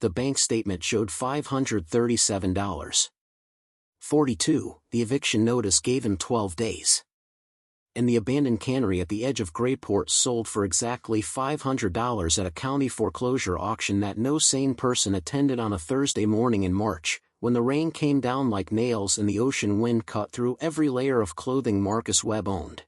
The bank statement showed $537.42. The eviction notice gave him 12 days. And the abandoned cannery at the edge of Grayport sold for exactly $500 at a county foreclosure auction that no sane person attended on a Thursday morning in March, when the rain came down like nails and the ocean wind cut through every layer of clothing Marcus Webb owned.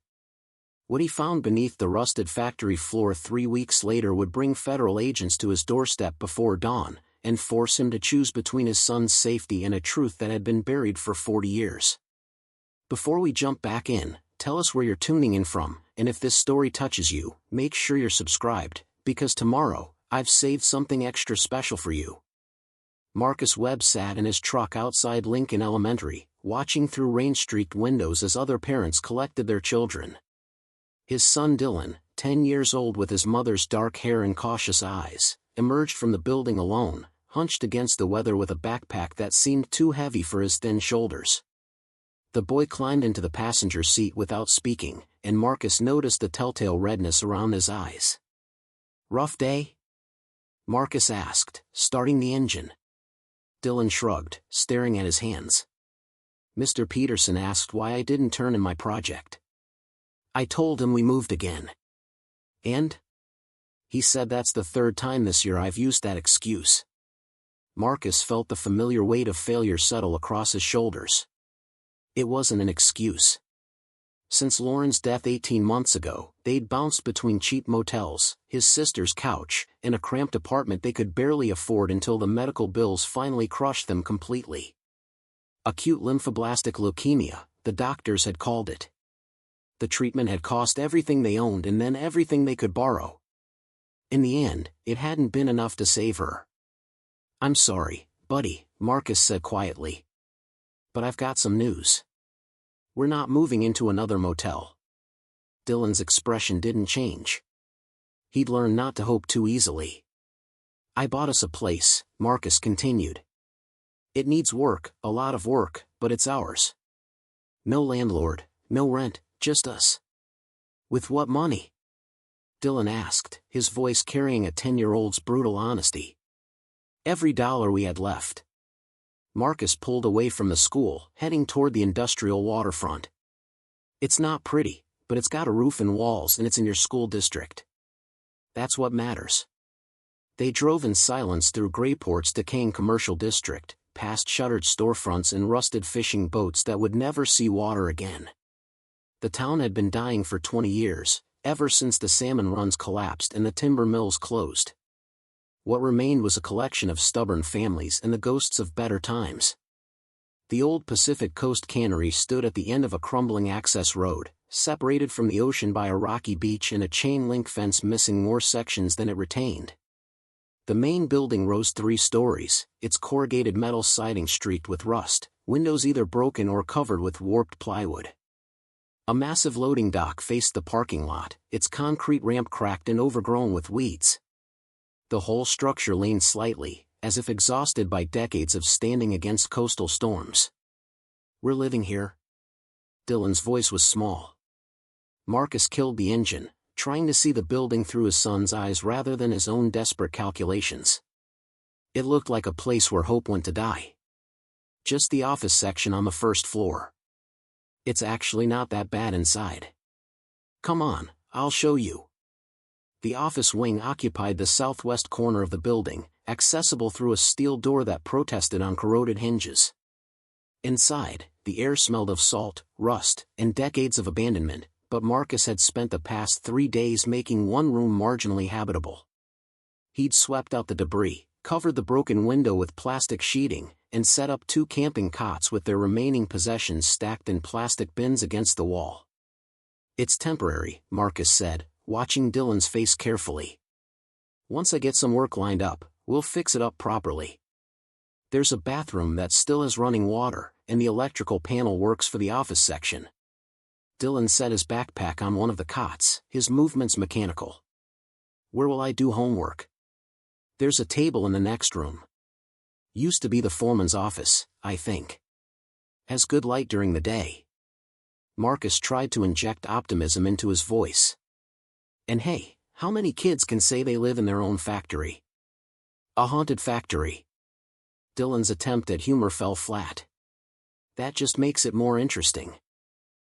What he found beneath the rusted factory floor 3 weeks later would bring federal agents to his doorstep before dawn, and force him to choose between his son's safety and a truth that had been buried for 40 years. Before we jump back in, tell us where you're tuning in from, and if this story touches you, make sure you're subscribed, because tomorrow, I've saved something extra special for you. Marcus Webb sat in his truck outside Lincoln Elementary, watching through rain-streaked windows as other parents collected their children. His son Dylan, 10 years old with his mother's dark hair and cautious eyes, emerged from the building alone, hunched against the weather with a backpack that seemed too heavy for his thin shoulders. The boy climbed into the passenger seat without speaking, and Marcus noticed the telltale redness around his eyes. "Rough day?" Marcus asked, starting the engine. Dylan shrugged, staring at his hands. "Mr. Peterson asked why I didn't turn in my project. I told him we moved again. And? He said that's the third time this year I've used that excuse." Marcus felt the familiar weight of failure settle across his shoulders. It wasn't an excuse. Since Lauren's death 18 months ago, they'd bounced between cheap motels, his sister's couch, and a cramped apartment they could barely afford until the medical bills finally crushed them completely. Acute lymphoblastic leukemia, the doctors had called it. The treatment had cost everything they owned and then everything they could borrow. In the end, it hadn't been enough to save her. "I'm sorry, buddy," Marcus said quietly. "But I've got some news. We're not moving into another motel." Dylan's expression didn't change. He'd learned not to hope too easily. "I bought us a place," Marcus continued. "It needs work, a lot of work, but it's ours. No landlord, no rent, just us." "With what money?" Dylan asked, his voice carrying a 10-year-old's brutal honesty. "Every dollar we had left." Marcus pulled away from the school, heading toward the industrial waterfront. "It's not pretty, but it's got a roof and walls and it's in your school district. That's what matters." They drove in silence through Grayport's decaying commercial district, past shuttered storefronts and rusted fishing boats that would never see water again. The town had been dying for 20 years, ever since the salmon runs collapsed and the timber mills closed. What remained was a collection of stubborn families and the ghosts of better times. The old Pacific Coast Cannery stood at the end of a crumbling access road, separated from the ocean by a rocky beach and a chain-link fence missing more sections than it retained. The main building rose 3 stories, its corrugated metal siding streaked with rust, windows either broken or covered with warped plywood. A massive loading dock faced the parking lot, its concrete ramp cracked and overgrown with weeds. The whole structure leaned slightly, as if exhausted by decades of standing against coastal storms. "We're living here?" Dylan's voice was small. Marcus killed the engine, trying to see the building through his son's eyes rather than his own desperate calculations. It looked like a place where hope went to die. "Just the office section on the first floor. It's actually not that bad inside. Come on, I'll show you." The office wing occupied the southwest corner of the building, accessible through a steel door that protested on corroded hinges. Inside, the air smelled of salt, rust, and decades of abandonment, but Marcus had spent the past 3 days making one room marginally habitable. He'd swept out the debris, covered the broken window with plastic sheeting, and set up 2 camping cots with their remaining possessions stacked in plastic bins against the wall. "It's temporary," Marcus said, watching Dylan's face carefully. "Once I get some work lined up, we'll fix it up properly. There's a bathroom that still has running water, and the electrical panel works for the office section." Dylan set his backpack on one of the cots, his movements mechanical. "Where will I do homework?" "There's a table in the next room. Used to be the foreman's office, I think. Has good light during the day." Marcus tried to inject optimism into his voice. "And hey, how many kids can say they live in their own factory?" A haunted factory. Dylan's attempt at humor fell flat. That just makes it more interesting.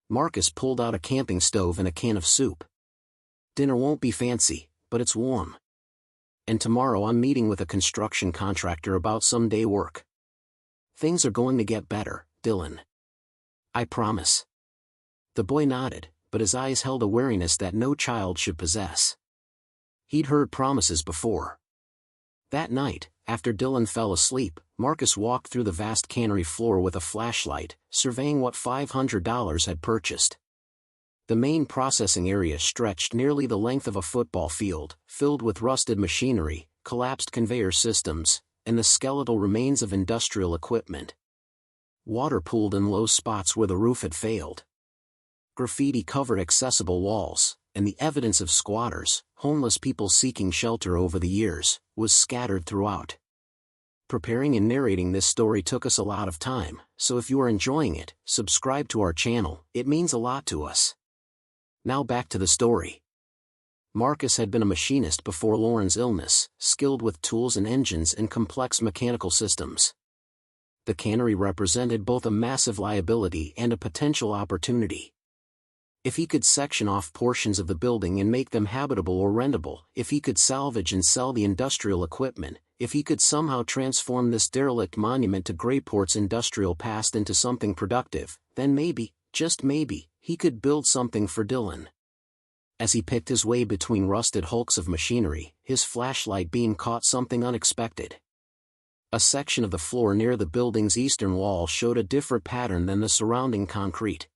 Marcus pulled out a camping stove and a can of soup. Dinner won't be fancy, but it's warm. And tomorrow I'm meeting with a construction contractor about some day work. Things are going to get better, Dylan. I promise. The boy nodded, but his eyes held a wariness that no child should possess. He'd heard promises before. That night, after Dylan fell asleep, Marcus walked through the vast cannery floor with a flashlight, surveying what $500 had purchased. The main processing area stretched nearly the length of a football field, filled with rusted machinery, collapsed conveyor systems, and the skeletal remains of industrial equipment. Water pooled in low spots where the roof had failed. Graffiti covered accessible walls, and the evidence of squatters, homeless people seeking shelter over the years, was scattered throughout. Preparing and narrating this story took us a lot of time, so if you are enjoying it, subscribe to our channel, it means a lot to us. Now back to the story. Marcus had been a machinist before Lauren's illness, skilled with tools and engines and complex mechanical systems. The cannery represented both a massive liability and a potential opportunity. If he could section off portions of the building and make them habitable or rentable, if he could salvage and sell the industrial equipment, if he could somehow transform this derelict monument to Grayport's industrial past into something productive, then maybe, just maybe, he could build something for Dylan. As he picked his way between rusted hulks of machinery, his flashlight beam caught something unexpected. A section of the floor near the building's eastern wall showed a different pattern than the surrounding concrete.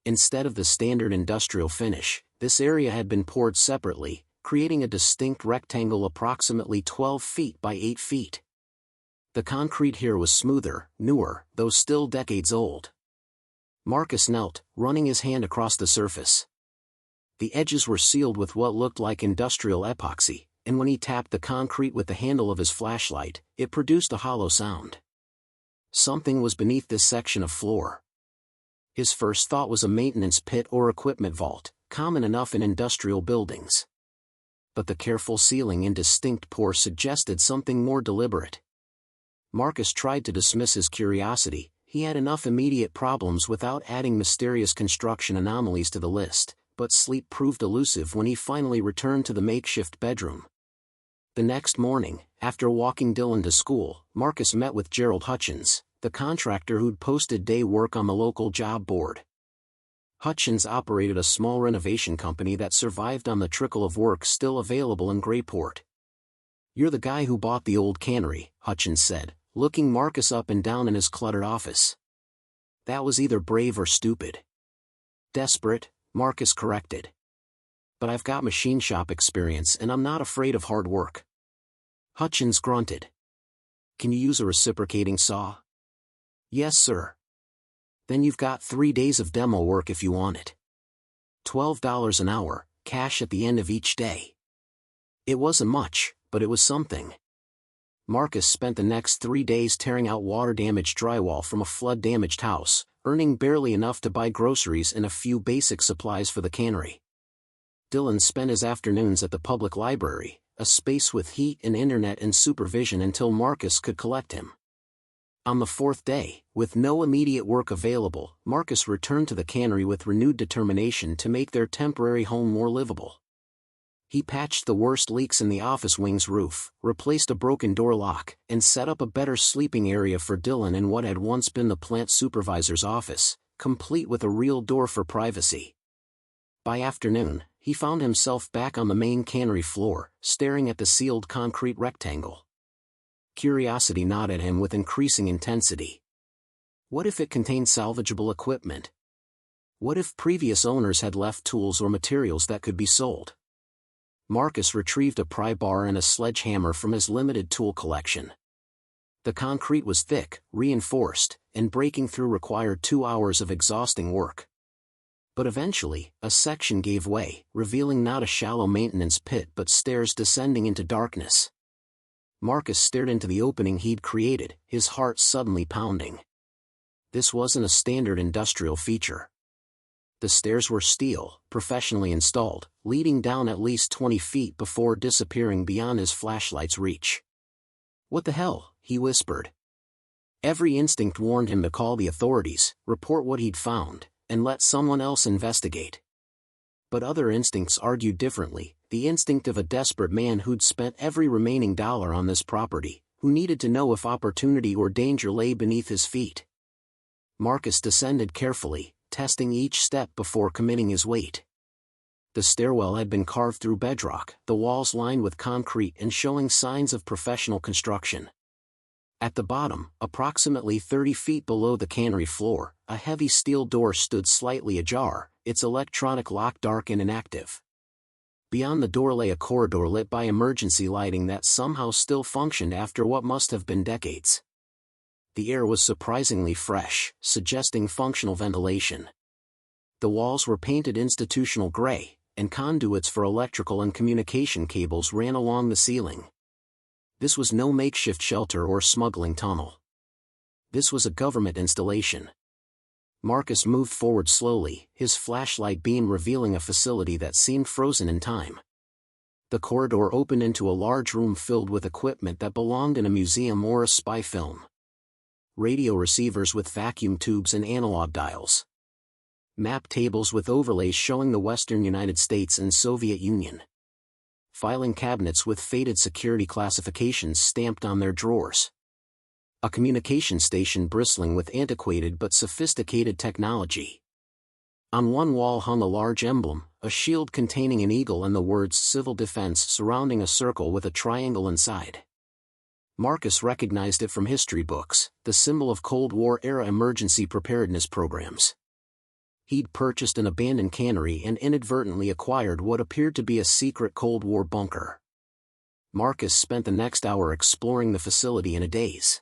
Instead of the standard industrial finish, this area had been poured separately, creating a distinct rectangle approximately 12 feet by 8 feet. The concrete here was smoother, newer, though still decades old. Marcus knelt, running his hand across the surface. The edges were sealed with what looked like industrial epoxy, and when he tapped the concrete with the handle of his flashlight, it produced a hollow sound. Something was beneath this section of floor. His first thought was a maintenance pit or equipment vault, common enough in industrial buildings. But the careful sealing and distinct pores suggested something more deliberate. Marcus tried to dismiss his curiosity. He had enough immediate problems without adding mysterious construction anomalies to the list, but sleep proved elusive when he finally returned to the makeshift bedroom. The next morning, after walking Dylan to school, Marcus met with Gerald Hutchins, the contractor who'd posted day work on the local job board. Hutchins operated a small renovation company that survived on the trickle of work still available in Grayport. "You're the guy who bought the old cannery," Hutchins said, looking Marcus up and down in his cluttered office. "That was either brave or stupid." "Desperate," Marcus corrected. "But I've got machine shop experience and I'm not afraid of hard work." Hutchins grunted. "Can you use a reciprocating saw?" "Yes, sir." "Then you've got 3 days of demo work if you want it. $12 an hour, cash at the end of each day." It wasn't much, but it was something. Marcus spent the next 3 days tearing out water-damaged drywall from a flood-damaged house, earning barely enough to buy groceries and a few basic supplies for the cannery. Dylan spent his afternoons at the public library, a space with heat and internet and supervision until Marcus could collect him. On the 4th day, with no immediate work available, Marcus returned to the cannery with renewed determination to make their temporary home more livable. He patched the worst leaks in the office wing's roof, replaced a broken door lock, and set up a better sleeping area for Dylan in what had once been the plant supervisor's office, complete with a real door for privacy. By afternoon, he found himself back on the main cannery floor, staring at the sealed concrete rectangle. Curiosity gnawed at him with increasing intensity. What if it contained salvageable equipment? What if previous owners had left tools or materials that could be sold? Marcus retrieved a pry bar and a sledgehammer from his limited tool collection. The concrete was thick, reinforced, and breaking through required 2 hours of exhausting work. But eventually, a section gave way, revealing not a shallow maintenance pit but stairs descending into darkness. Marcus stared into the opening he'd created, his heart suddenly pounding. This wasn't a standard industrial feature. The stairs were steel, professionally installed, leading down at least 20 feet before disappearing beyond his flashlight's reach. "What the hell?" he whispered. Every instinct warned him to call the authorities, report what he'd found, and let someone else investigate. But other instincts argued differently, the instinct of a desperate man who'd spent every remaining dollar on this property, who needed to know if opportunity or danger lay beneath his feet. Marcus descended carefully, testing each step before committing his weight. The stairwell had been carved through bedrock, the walls lined with concrete and showing signs of professional construction. At the bottom, approximately 30 feet below the cannery floor, a heavy steel door stood slightly ajar, its electronic lock dark and inactive. Beyond the door lay a corridor lit by emergency lighting that somehow still functioned after what must have been decades. The air was surprisingly fresh, suggesting functional ventilation. The walls were painted institutional gray, and conduits for electrical and communication cables ran along the ceiling. This was no makeshift shelter or smuggling tunnel. This was a government installation. Marcus moved forward slowly, his flashlight beam revealing a facility that seemed frozen in time. The corridor opened into a large room filled with equipment that belonged in a museum or a spy film. Radio receivers with vacuum tubes and analog dials. Map tables with overlays showing the western United States and Soviet Union. Filing cabinets with faded security classifications stamped on their drawers. A communication station bristling with antiquated but sophisticated technology. On one wall hung a large emblem, a shield containing an eagle and the words Civil Defense surrounding a circle with a triangle inside. Marcus recognized it from history books, the symbol of Cold War-era emergency preparedness programs. He'd purchased an abandoned cannery and inadvertently acquired what appeared to be a secret Cold War bunker. Marcus spent the next hour exploring the facility in a daze.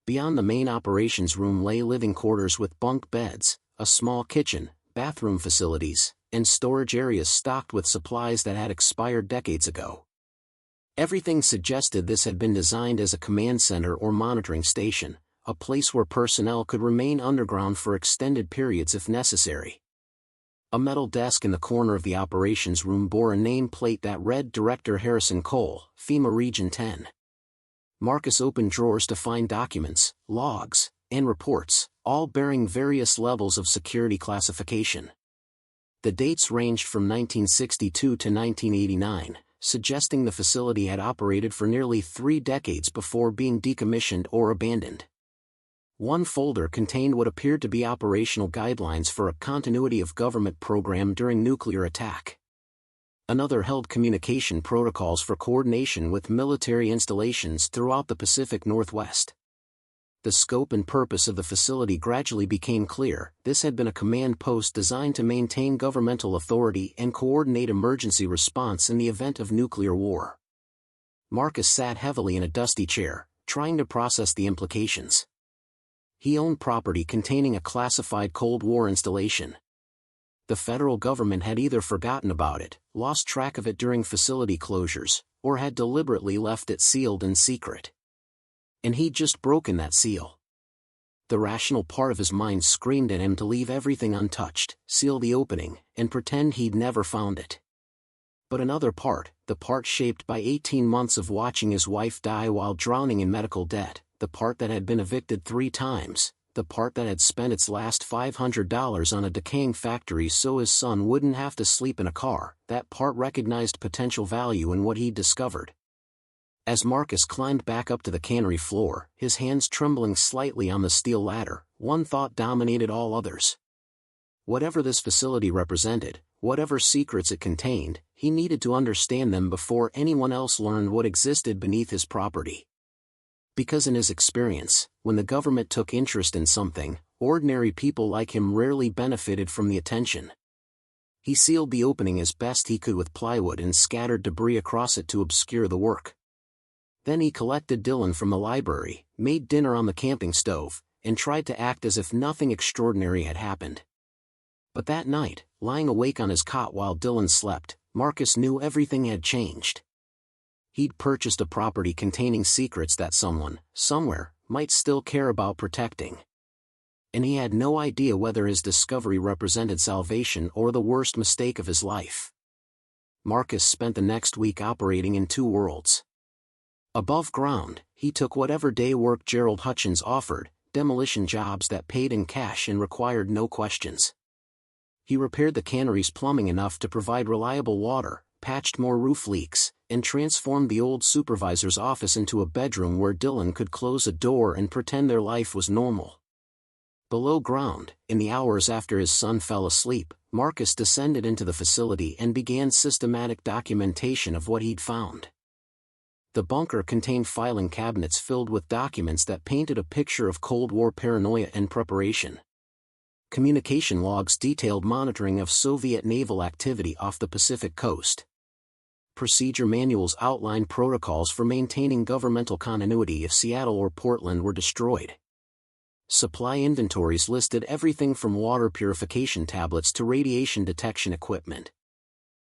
Beyond the main operations room lay living quarters with bunk beds, a small kitchen, bathroom facilities, and storage areas stocked with supplies that had expired decades ago. Everything suggested this had been designed as a command center or monitoring station, a place where personnel could remain underground for extended periods if necessary. A metal desk in the corner of the operations room bore a nameplate that read Director Harrison Cole, FEMA Region 10. Marcus opened drawers to find documents, logs, and reports, all bearing various levels of security classification. The dates ranged from 1962 to 1989, suggesting the facility had operated for nearly 3 decades before being decommissioned or abandoned. One folder contained what appeared to be operational guidelines for a continuity of government program during nuclear attack. Another held communication protocols for coordination with military installations throughout the Pacific Northwest. The scope and purpose of the facility gradually became clear. This had been a command post designed to maintain governmental authority and coordinate emergency response in the event of nuclear war. Marcus sat heavily in a dusty chair, trying to process the implications. He owned property containing a classified Cold War installation. The federal government had either forgotten about it, lost track of it during facility closures, or had deliberately left it sealed and secret. And he'd just broken that seal. The rational part of his mind screamed at him to leave everything untouched, seal the opening, and pretend he'd never found it. But another part, the part shaped by 18 months of watching his wife die while drowning in medical debt, the part that had been evicted 3 times, the part that had spent its last $500 on a decaying factory so his son wouldn't have to sleep in a car, that part recognized potential value in what he'd discovered. As Marcus climbed back up to the cannery floor, his hands trembling slightly on the steel ladder, one thought dominated all others. Whatever this facility represented, whatever secrets it contained, he needed to understand them before anyone else learned what existed beneath his property. Because in his experience, when the government took interest in something, ordinary people like him rarely benefited from the attention. He sealed the opening as best he could with plywood and scattered debris across it to obscure the work. Then he collected Dylan from the library, made dinner on the camping stove, and tried to act as if nothing extraordinary had happened. But that night, lying awake on his cot while Dylan slept, Marcus knew everything had changed. He'd purchased a property containing secrets that someone, somewhere, might still care about protecting. And he had no idea whether his discovery represented salvation or the worst mistake of his life. Marcus spent the next week operating in 2 worlds. Above ground, he took whatever day work Gerald Hutchins offered, demolition jobs that paid in cash and required no questions. He repaired the cannery's plumbing enough to provide reliable water, patched more roof leaks, and transformed the old supervisor's office into a bedroom where Dylan could close a door and pretend their life was normal. Below ground, in the hours after his son fell asleep, Marcus descended into the facility and began systematic documentation of what he'd found. The bunker contained filing cabinets filled with documents that painted a picture of Cold War paranoia and preparation. Communication logs detailed monitoring of Soviet naval activity off the Pacific coast. Procedure manuals outlined protocols for maintaining governmental continuity if Seattle or Portland were destroyed. Supply inventories listed everything from water purification tablets to radiation detection equipment.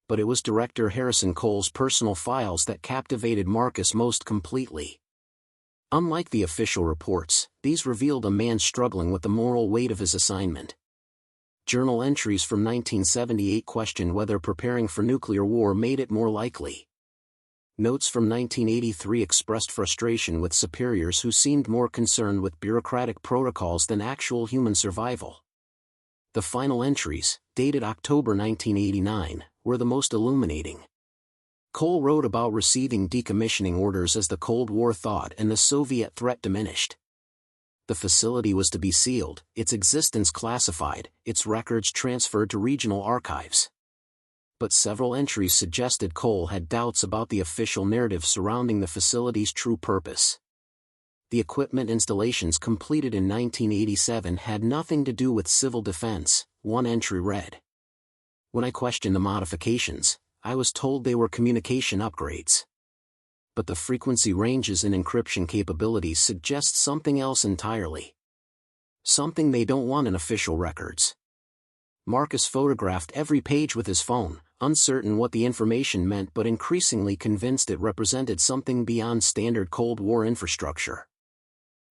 But it was Director Harrison Cole's personal files that captivated Marcus most completely. Unlike the official reports, these revealed a man struggling with the moral weight of his assignment. Journal entries from 1978 questioned whether preparing for nuclear war made it more likely. Notes from 1983 expressed frustration with superiors who seemed more concerned with bureaucratic protocols than actual human survival. The final entries, dated October 1989, were the most illuminating. Cole wrote about receiving decommissioning orders as the Cold War thawed and the Soviet threat diminished. The facility was to be sealed, its existence classified, its records transferred to regional archives. But several entries suggested Cole had doubts about the official narrative surrounding the facility's true purpose. The equipment installations completed in 1987 had nothing to do with civil defense, one entry read. When I questioned the modifications, I was told they were communication upgrades. But the frequency ranges and encryption capabilities suggest something else entirely. Something they don't want in official records. Marcus photographed every page with his phone, uncertain what the information meant but increasingly convinced it represented something beyond standard Cold War infrastructure.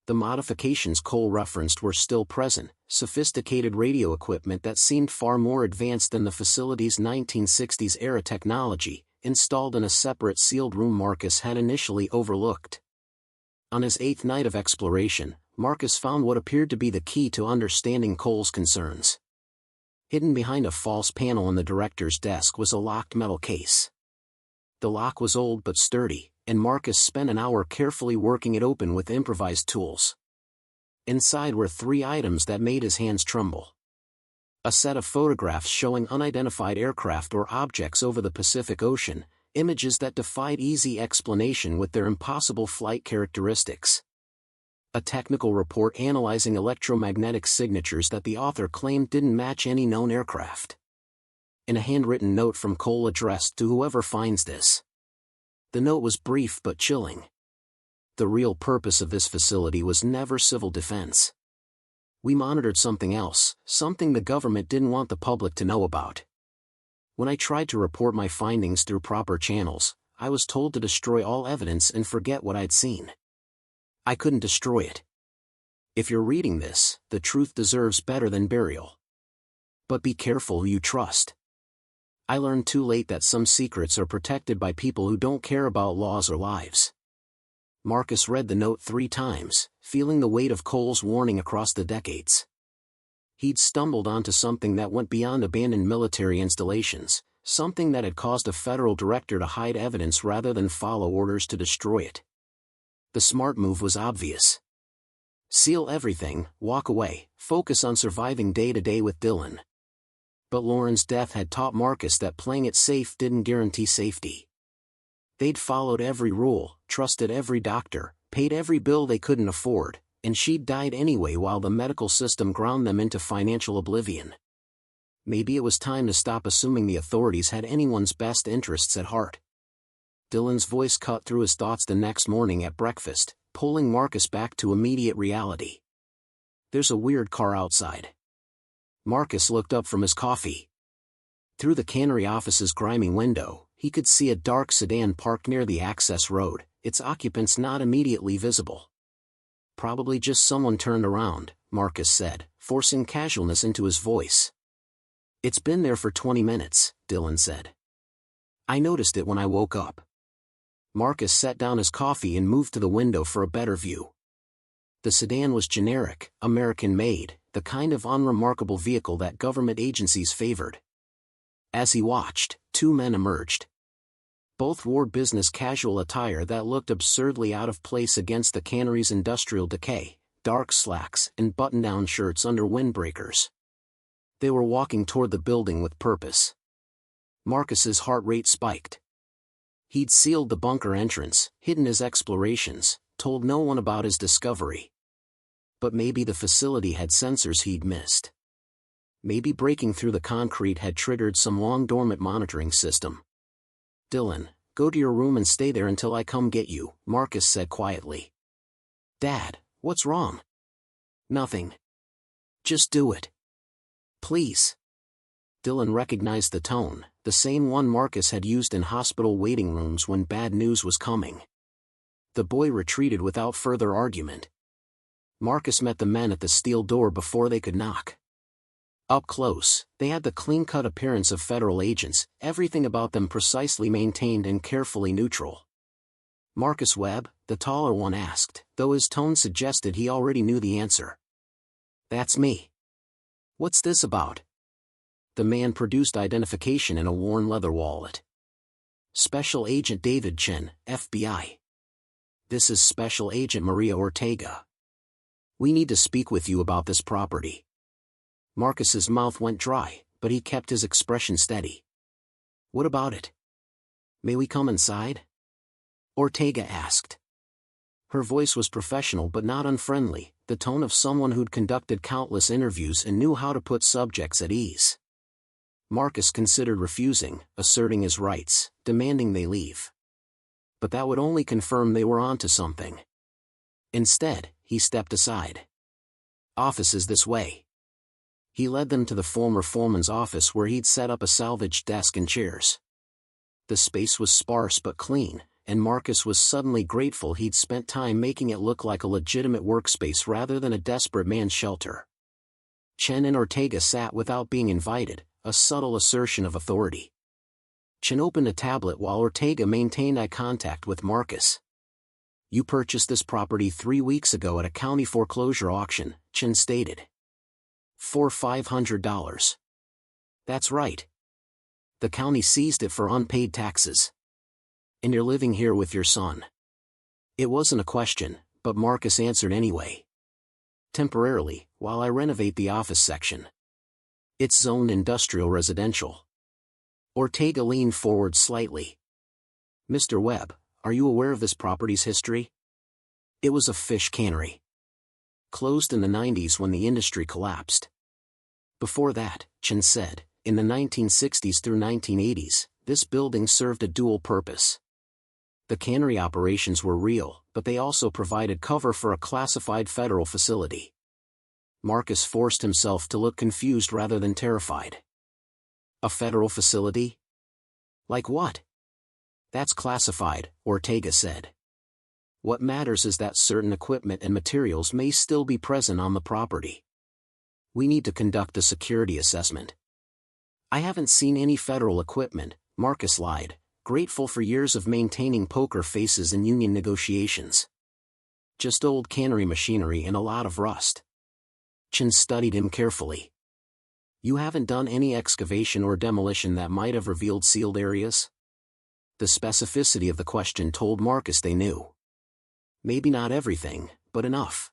The modifications Cole referenced were still present, sophisticated radio equipment that seemed far more advanced than the facility's 1960s-era technology, installed in a separate sealed room Marcus had initially overlooked. On his 8th night of exploration, Marcus found what appeared to be the key to understanding Cole's concerns. Hidden behind a false panel on the director's desk was a locked metal case. The lock was old but sturdy, and Marcus spent an hour carefully working it open with improvised tools. Inside were 3 items that made his hands tremble. A set of photographs showing unidentified aircraft or objects over the Pacific Ocean, images that defied easy explanation with their impossible flight characteristics. A technical report analyzing electromagnetic signatures that the author claimed didn't match any known aircraft. And a handwritten note from Cole addressed to whoever finds this. The note was brief but chilling. The real purpose of this facility was never civil defense. We monitored something else, something the government didn't want the public to know about. When I tried to report my findings through proper channels, I was told to destroy all evidence and forget what I'd seen. I couldn't destroy it. If you're reading this, the truth deserves better than burial. But be careful who you trust. I learned too late that some secrets are protected by people who don't care about laws or lives. Marcus read the note 3 times, feeling the weight of Cole's warning across the decades. He'd stumbled onto something that went beyond abandoned military installations, something that had caused a federal director to hide evidence rather than follow orders to destroy it. The smart move was obvious. Seal everything, walk away, focus on surviving day to day with Dylan. But Lauren's death had taught Marcus that playing it safe didn't guarantee safety. They'd followed every rule, trusted every doctor, paid every bill they couldn't afford, and she'd died anyway while the medical system ground them into financial oblivion. Maybe it was time to stop assuming the authorities had anyone's best interests at heart. Dylan's voice cut through his thoughts the next morning at breakfast, pulling Marcus back to immediate reality. There's a weird car outside. Marcus looked up from his coffee. Through the Cannery office's grimy window, he could see a dark sedan parked near the access road, its occupants not immediately visible. Probably just someone turned around, Marcus said, forcing casualness into his voice. It's been there for 20 minutes, Dylan said. I noticed it when I woke up. Marcus set down his coffee and moved to the window for a better view. The sedan was generic, American-made, the kind of unremarkable vehicle that government agencies favored. As he watched, two men emerged. Both wore business casual attire that looked absurdly out of place against the Cannery's industrial decay, dark slacks and button-down shirts under windbreakers. They were walking toward the building with purpose. Marcus's heart rate spiked. He'd sealed the bunker entrance, hidden his explorations, told no one about his discovery. But maybe the facility had sensors he'd missed. Maybe breaking through the concrete had triggered some long-dormant monitoring system. "Dylan, go to your room and stay there until I come get you," Marcus said quietly. "Dad, what's wrong?" "Nothing. Just do it. Please." Dylan recognized the tone, the same one Marcus had used in hospital waiting rooms when bad news was coming. The boy retreated without further argument. Marcus met the men at the steel door before they could knock. Up close, they had the clean-cut appearance of federal agents, everything about them precisely maintained and carefully neutral. "Marcus Webb?" the taller one asked, though his tone suggested he already knew the answer. "That's me." "What's this about?" The man produced identification in a worn leather wallet. "Special Agent David Chen, FBI. This is Special Agent Maria Ortega. We need to speak with you about this property." Marcus's mouth went dry, but he kept his expression steady. "What about it? May we come inside?" Ortega asked. Her voice was professional but not unfriendly, the tone of someone who'd conducted countless interviews and knew how to put subjects at ease. Marcus considered refusing, asserting his rights, demanding they leave. But that would only confirm they were onto something. Instead, he stepped aside. "Office is this way." He led them to the former foreman's office where he'd set up a salvaged desk and chairs. The space was sparse but clean, and Marcus was suddenly grateful he'd spent time making it look like a legitimate workspace rather than a desperate man's shelter. Chen and Ortega sat without being invited, a subtle assertion of authority. Chen opened a tablet while Ortega maintained eye contact with Marcus. "You purchased this property 3 weeks ago at a county foreclosure auction," Chen stated. "For $500. "That's right. The county seized it for unpaid taxes. And you're living here with your son." It wasn't a question, but Marcus answered anyway. "Temporarily, while I renovate the office section. It's zoned industrial residential." Ortega leaned forward slightly. "Mr. Webb, are you aware of this property's history?" It was a fish cannery. Closed in the 90s when the industry collapsed. Before that, Chen said, in the 1960s through 1980s, this building served a dual purpose. The cannery operations were real, but they also provided cover for a classified federal facility. Marcus forced himself to look confused rather than terrified. "A federal facility? Like what?" "That's classified," Ortega said. "What matters is that certain equipment and materials may still be present on the property. We need to conduct a security assessment." "I haven't seen any federal equipment," Marcus lied, grateful for years of maintaining poker faces in union negotiations. "Just old cannery machinery and a lot of rust." Chen studied him carefully. "You haven't done any excavation or demolition that might have revealed sealed areas?" The specificity of the question told Marcus they knew. Maybe not everything, but enough.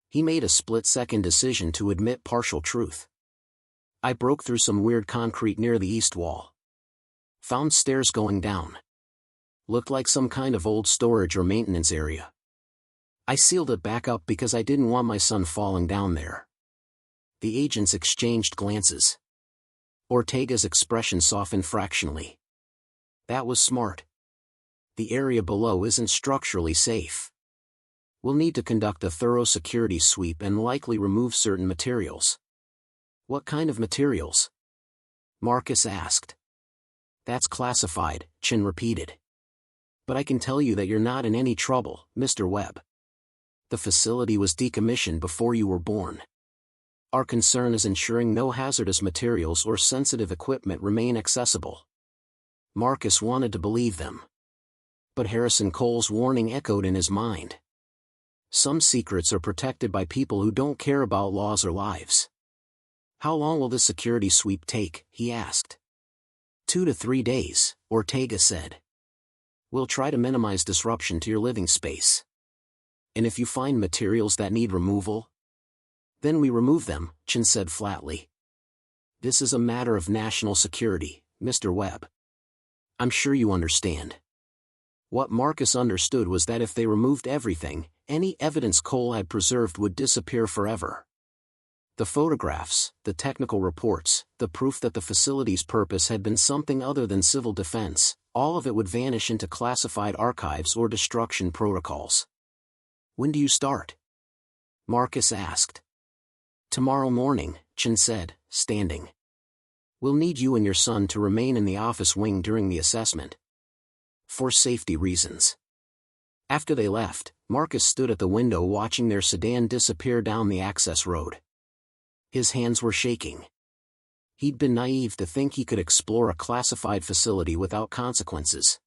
He made a split-second decision to admit partial truth. "I broke through some weird concrete near the east wall. Found stairs going down. Looked like some kind of old storage or maintenance area. I sealed it back up because I didn't want my son falling down there." The agents exchanged glances. Ortega's expression softened fractionally. "That was smart. The area below isn't structurally safe. We'll need to conduct a thorough security sweep and likely remove certain materials." "What kind of materials?" Marcus asked. "That's classified," Chen repeated. "But I can tell you that you're not in any trouble, Mr. Webb. The facility was decommissioned before you were born. Our concern is ensuring no hazardous materials or sensitive equipment remain accessible." Marcus wanted to believe them. But Harrison Cole's warning echoed in his mind. Some secrets are protected by people who don't care about laws or lives. How long will this security sweep take? He asked. 2 to 3 days, Ortega said. We'll try to minimize disruption to your living space. And if you find materials that need removal, then we remove them, Chen said flatly. This is a matter of national security, Mr. Webb. I'm sure you understand. What Marcus understood was that if they removed everything, any evidence Cole had preserved would disappear forever. The photographs, the technical reports, the proof that the facility's purpose had been something other than civil defense, all of it would vanish into classified archives or destruction protocols. When do you start? Marcus asked. Tomorrow morning, Chen said, standing. We'll need you and your son to remain in the office wing during the assessment. For safety reasons. After they left, Marcus stood at the window watching their sedan disappear down the access road. His hands were shaking. He'd been naive to think he could explore a classified facility without consequences.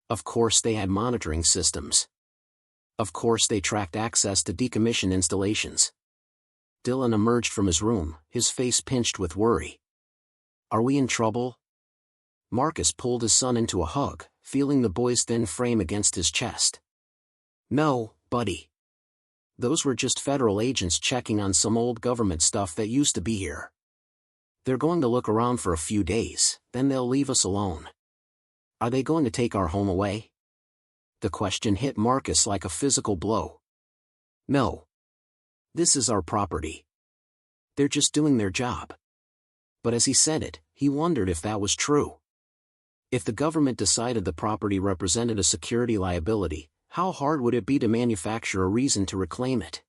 Of course they had monitoring systems. Of course they tracked access to decommissioned installations. Dylan emerged from his room, his face pinched with worry. Are we in trouble? Marcus pulled his son into a hug, feeling the boy's thin frame against his chest. No, buddy. Those were just federal agents checking on some old government stuff that used to be here. They're going to look around for a few days, then they'll leave us alone. Are they going to take our home away? The question hit Marcus like a physical blow. No. This is our property. They're just doing their job. But as he said it, he wondered if that was true. If the government decided the property represented a security liability, how hard would it be to manufacture a reason to reclaim it?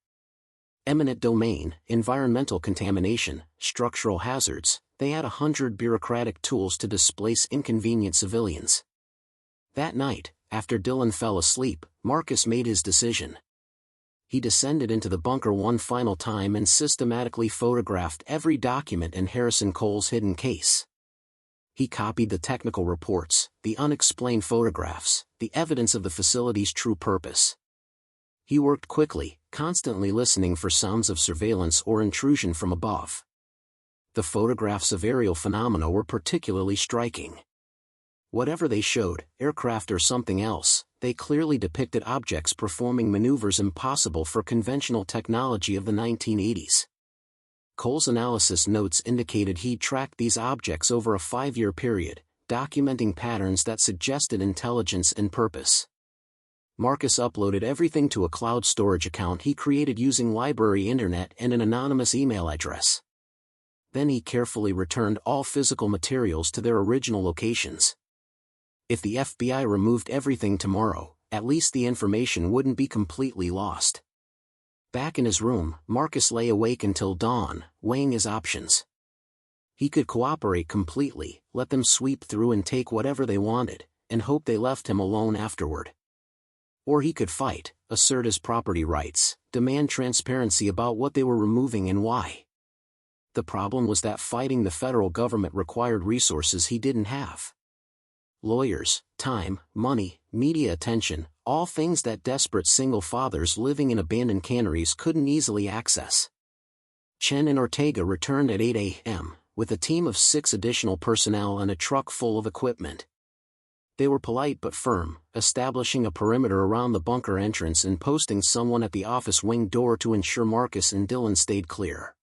Eminent domain, environmental contamination, structural hazards, they had 100 bureaucratic tools to displace inconvenient civilians. That night, after Dylan fell asleep, Marcus made his decision. He descended into the bunker one final time and systematically photographed every document in Harrison Cole's hidden case. He copied the technical reports, the unexplained photographs, the evidence of the facility's true purpose. He worked quickly, constantly listening for sounds of surveillance or intrusion from above. The photographs of aerial phenomena were particularly striking. Whatever they showed, aircraft or something else, they clearly depicted objects performing maneuvers impossible for conventional technology of the 1980s. Cole's analysis notes indicated he'd tracked these objects over a 5-year period, documenting patterns that suggested intelligence and purpose. Marcus uploaded everything to a cloud storage account he created using library internet and an anonymous email address. Then he carefully returned all physical materials to their original locations. If the FBI removed everything tomorrow, at least the information wouldn't be completely lost. Back in his room, Marcus lay awake until dawn, weighing his options. He could cooperate completely, let them sweep through and take whatever they wanted, and hope they left him alone afterward. Or he could fight, assert his property rights, demand transparency about what they were removing and why. The problem was that fighting the federal government required resources he didn't have. Lawyers, time, money, media attention, all things that desperate single fathers living in abandoned canneries couldn't easily access. Chen and Ortega returned at 8 a.m., with a team of 6 additional personnel and a truck full of equipment. They were polite but firm, establishing a perimeter around the bunker entrance and posting someone at the office wing door to ensure Marcus and Dylan stayed clear.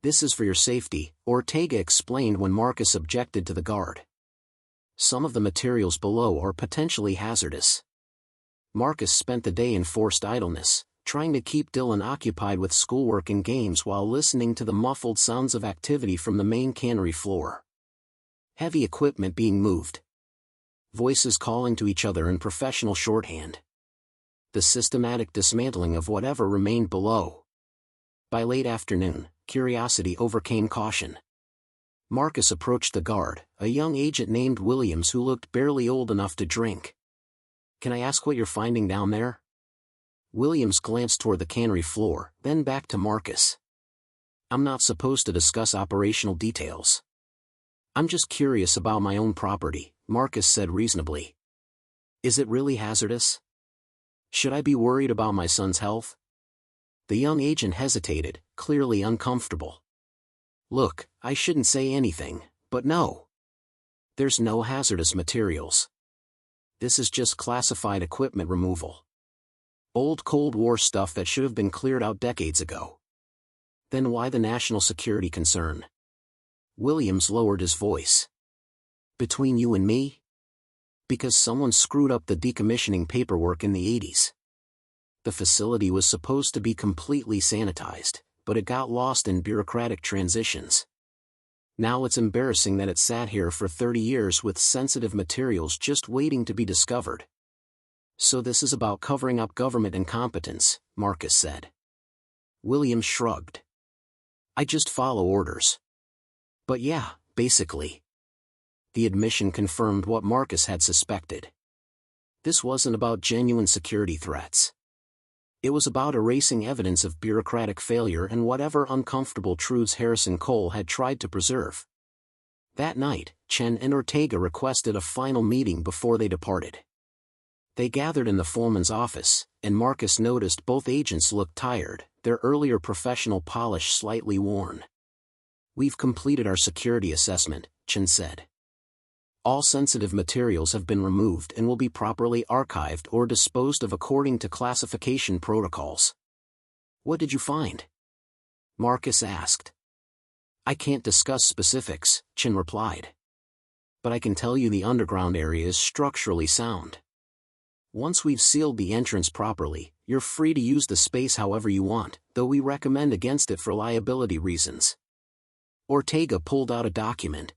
"This is for your safety," Ortega explained when Marcus objected to the guard. "Some of the materials below are potentially hazardous." Marcus spent the day in forced idleness, trying to keep Dylan occupied with schoolwork and games while listening to the muffled sounds of activity from the main cannery floor. Heavy equipment being moved. Voices calling to each other in professional shorthand. The systematic dismantling of whatever remained below. By late afternoon, curiosity overcame caution. Marcus approached the guard, a young agent named Williams who looked barely old enough to drink. "Can I ask what you're finding down there?" Williams glanced toward the cannery floor, then back to Marcus. "I'm not supposed to discuss operational details. I'm just curious about my own property," Marcus said reasonably. Is it really hazardous? Should I be worried about my son's health? The young agent hesitated, clearly uncomfortable. Look, I shouldn't say anything, but no. There's no hazardous materials. This is just classified equipment removal. Old Cold War stuff that should have been cleared out decades ago. Then why the national security concern? Williams lowered his voice. Between you and me? Because someone screwed up the decommissioning paperwork in the 80s. The facility was supposed to be completely sanitized, but it got lost in bureaucratic transitions. Now it's embarrassing that it sat here for 30 years with sensitive materials just waiting to be discovered. So this is about covering up government incompetence, Marcus said. Williams shrugged. I just follow orders. But yeah, basically. The admission confirmed what Marcus had suspected. This wasn't about genuine security threats. It was about erasing evidence of bureaucratic failure and whatever uncomfortable truths Harrison Cole had tried to preserve. That night, Chen and Ortega requested a final meeting before they departed. They gathered in the foreman's office, and Marcus noticed both agents looked tired, their earlier professional polish slightly worn. We've completed our security assessment, Chen said. All sensitive materials have been removed and will be properly archived or disposed of according to classification protocols. What did you find? Marcus asked. I can't discuss specifics, Chen replied. But I can tell you the underground area is structurally sound. Once we've sealed the entrance properly, you're free to use the space however you want, though we recommend against it for liability reasons. Ortega pulled out a document.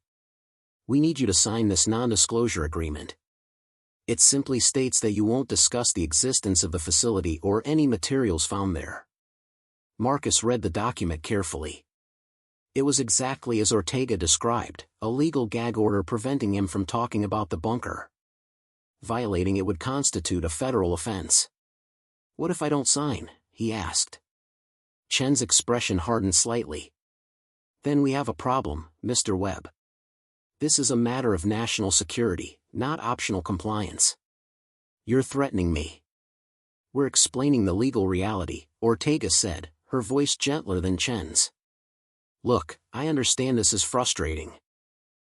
We need you to sign this non-disclosure agreement. It simply states that you won't discuss the existence of the facility or any materials found there. Marcus read the document carefully. It was exactly as Ortega described, a legal gag order preventing him from talking about the bunker. Violating it would constitute a federal offense. What if I don't sign? He asked. Chen's expression hardened slightly. Then we have a problem, Mr. Webb. This is a matter of national security, not optional compliance. You're threatening me. We're explaining the legal reality, Ortega said, her voice gentler than Chen's. Look, I understand this is frustrating.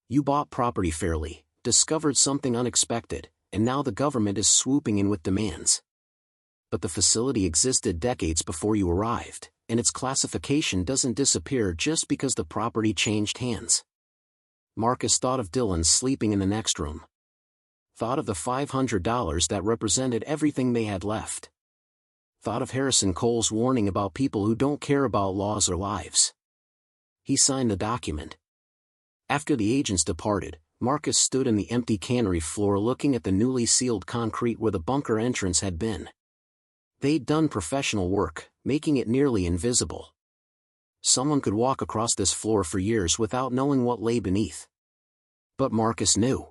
You bought property fairly, discovered something unexpected, and now the government is swooping in with demands. But the facility existed decades before you arrived, and its classification doesn't disappear just because the property changed hands. Marcus thought of Dylan sleeping in the next room. Thought of the $500 that represented everything they had left. Thought of Harrison Cole's warning about people who don't care about laws or lives. He signed the document. After the agents departed, Marcus stood in the empty cannery floor looking at the newly sealed concrete where the bunker entrance had been. They'd done professional work, making it nearly invisible. Someone could walk across this floor for years without knowing what lay beneath. But Marcus knew.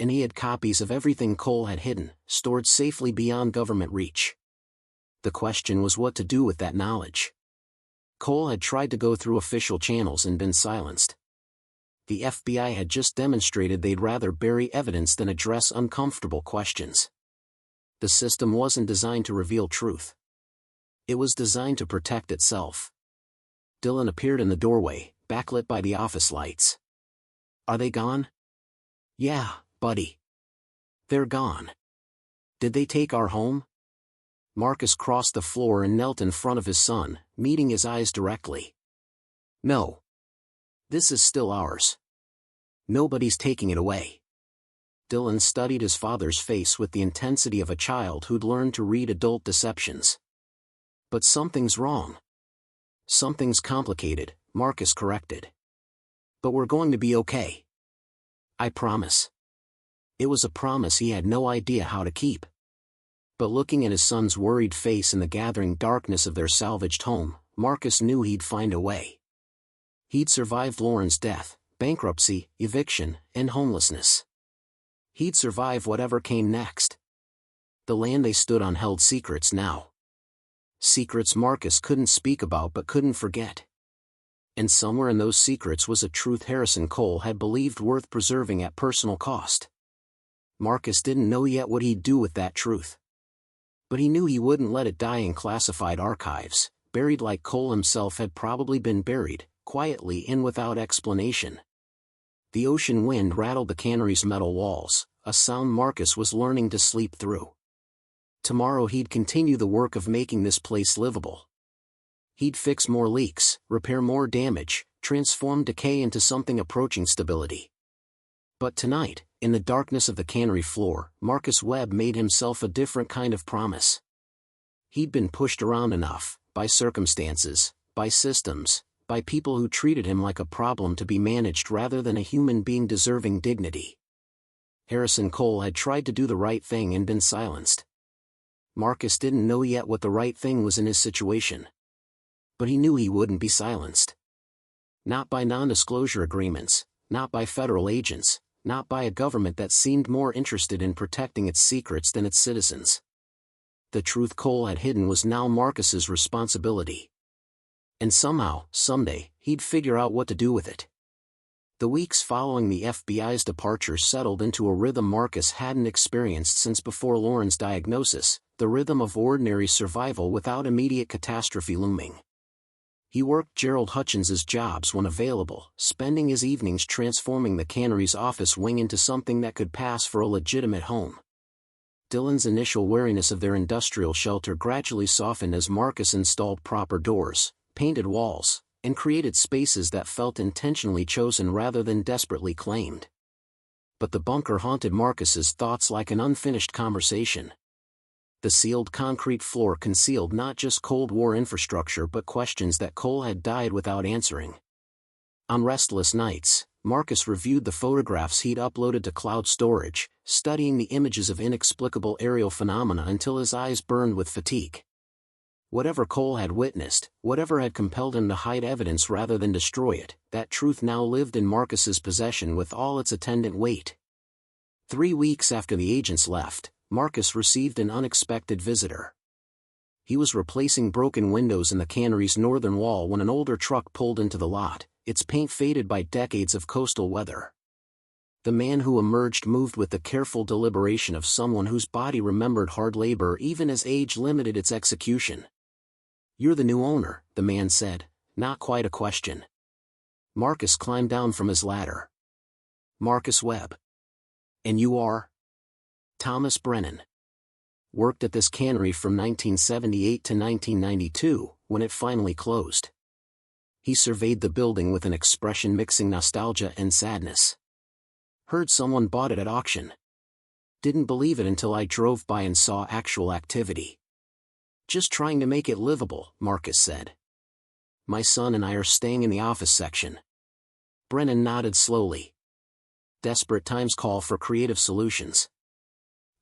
And he had copies of everything Cole had hidden, stored safely beyond government reach. The question was what to do with that knowledge. Cole had tried to go through official channels and been silenced. The FBI had just demonstrated they'd rather bury evidence than address uncomfortable questions. The system wasn't designed to reveal truth. It was designed to protect itself. Dylan appeared in the doorway, backlit by the office lights. Are they gone? Yeah, buddy. They're gone. Did they take our home? Marcus crossed the floor and knelt in front of his son, meeting his eyes directly. No. This is still ours. Nobody's taking it away. Dylan studied his father's face with the intensity of a child who'd learned to read adult deceptions. But something's wrong. Something's complicated, Marcus corrected. But we're going to be okay. I promise. It was a promise he had no idea how to keep. But looking at his son's worried face in the gathering darkness of their salvaged home, Marcus knew he'd find a way. He'd survived Lauren's death, bankruptcy, eviction, and homelessness. He'd survive whatever came next. The land they stood on held secrets now. Secrets Marcus couldn't speak about but couldn't forget. And somewhere in those secrets was a truth Harrison Cole had believed worth preserving at personal cost. Marcus didn't know yet what he'd do with that truth. But he knew he wouldn't let it die in classified archives, buried like Cole himself had probably been buried, quietly and without explanation. The ocean wind rattled the cannery's metal walls, a sound Marcus was learning to sleep through. Tomorrow he'd continue the work of making this place livable. He'd fix more leaks, repair more damage, transform decay into something approaching stability. But tonight, in the darkness of the cannery floor, Marcus Webb made himself a different kind of promise. He'd been pushed around enough, by circumstances, by systems, by people who treated him like a problem to be managed rather than a human being deserving dignity. Harrison Cole had tried to do the right thing and been silenced. Marcus didn't know yet what the right thing was in his situation. But he knew he wouldn't be silenced. Not by non-disclosure agreements, not by federal agents, not by a government that seemed more interested in protecting its secrets than its citizens. The truth Cole had hidden was now Marcus's responsibility. And somehow, someday, he'd figure out what to do with it. The weeks following the FBI's departure settled into a rhythm Marcus hadn't experienced since before Lauren's diagnosis, the rhythm of ordinary survival without immediate catastrophe looming. He worked Gerald Hutchins's jobs when available, spending his evenings transforming the cannery's office wing into something that could pass for a legitimate home. Dylan's initial wariness of their industrial shelter gradually softened as Marcus installed proper doors, painted walls, and created spaces that felt intentionally chosen rather than desperately claimed. But the bunker haunted Marcus's thoughts like an unfinished conversation. The sealed concrete floor concealed not just Cold War infrastructure but questions that Cole had died without answering. On restless nights, Marcus reviewed the photographs he'd uploaded to cloud storage, studying the images of inexplicable aerial phenomena until his eyes burned with fatigue. Whatever Cole had witnessed, whatever had compelled him to hide evidence rather than destroy it, that truth now lived in Marcus's possession with all its attendant weight. 3 weeks after the agents left, Marcus received an unexpected visitor. He was replacing broken windows in the cannery's northern wall when an older truck pulled into the lot, its paint faded by decades of coastal weather. The man who emerged moved with the careful deliberation of someone whose body remembered hard labor even as age limited its execution. "You're the new owner," the man said, not quite a question. Marcus climbed down from his ladder. "Marcus Webb." "And you are?" "Thomas Brennan. Worked at this cannery from 1978 to 1992, when it finally closed." He surveyed the building with an expression mixing nostalgia and sadness. "Heard someone bought it at auction. Didn't believe it until I drove by and saw actual activity. Just trying to make it livable," Marcus said. "My son and I are staying in the office section." Brennan nodded slowly. "Desperate times call for creative solutions.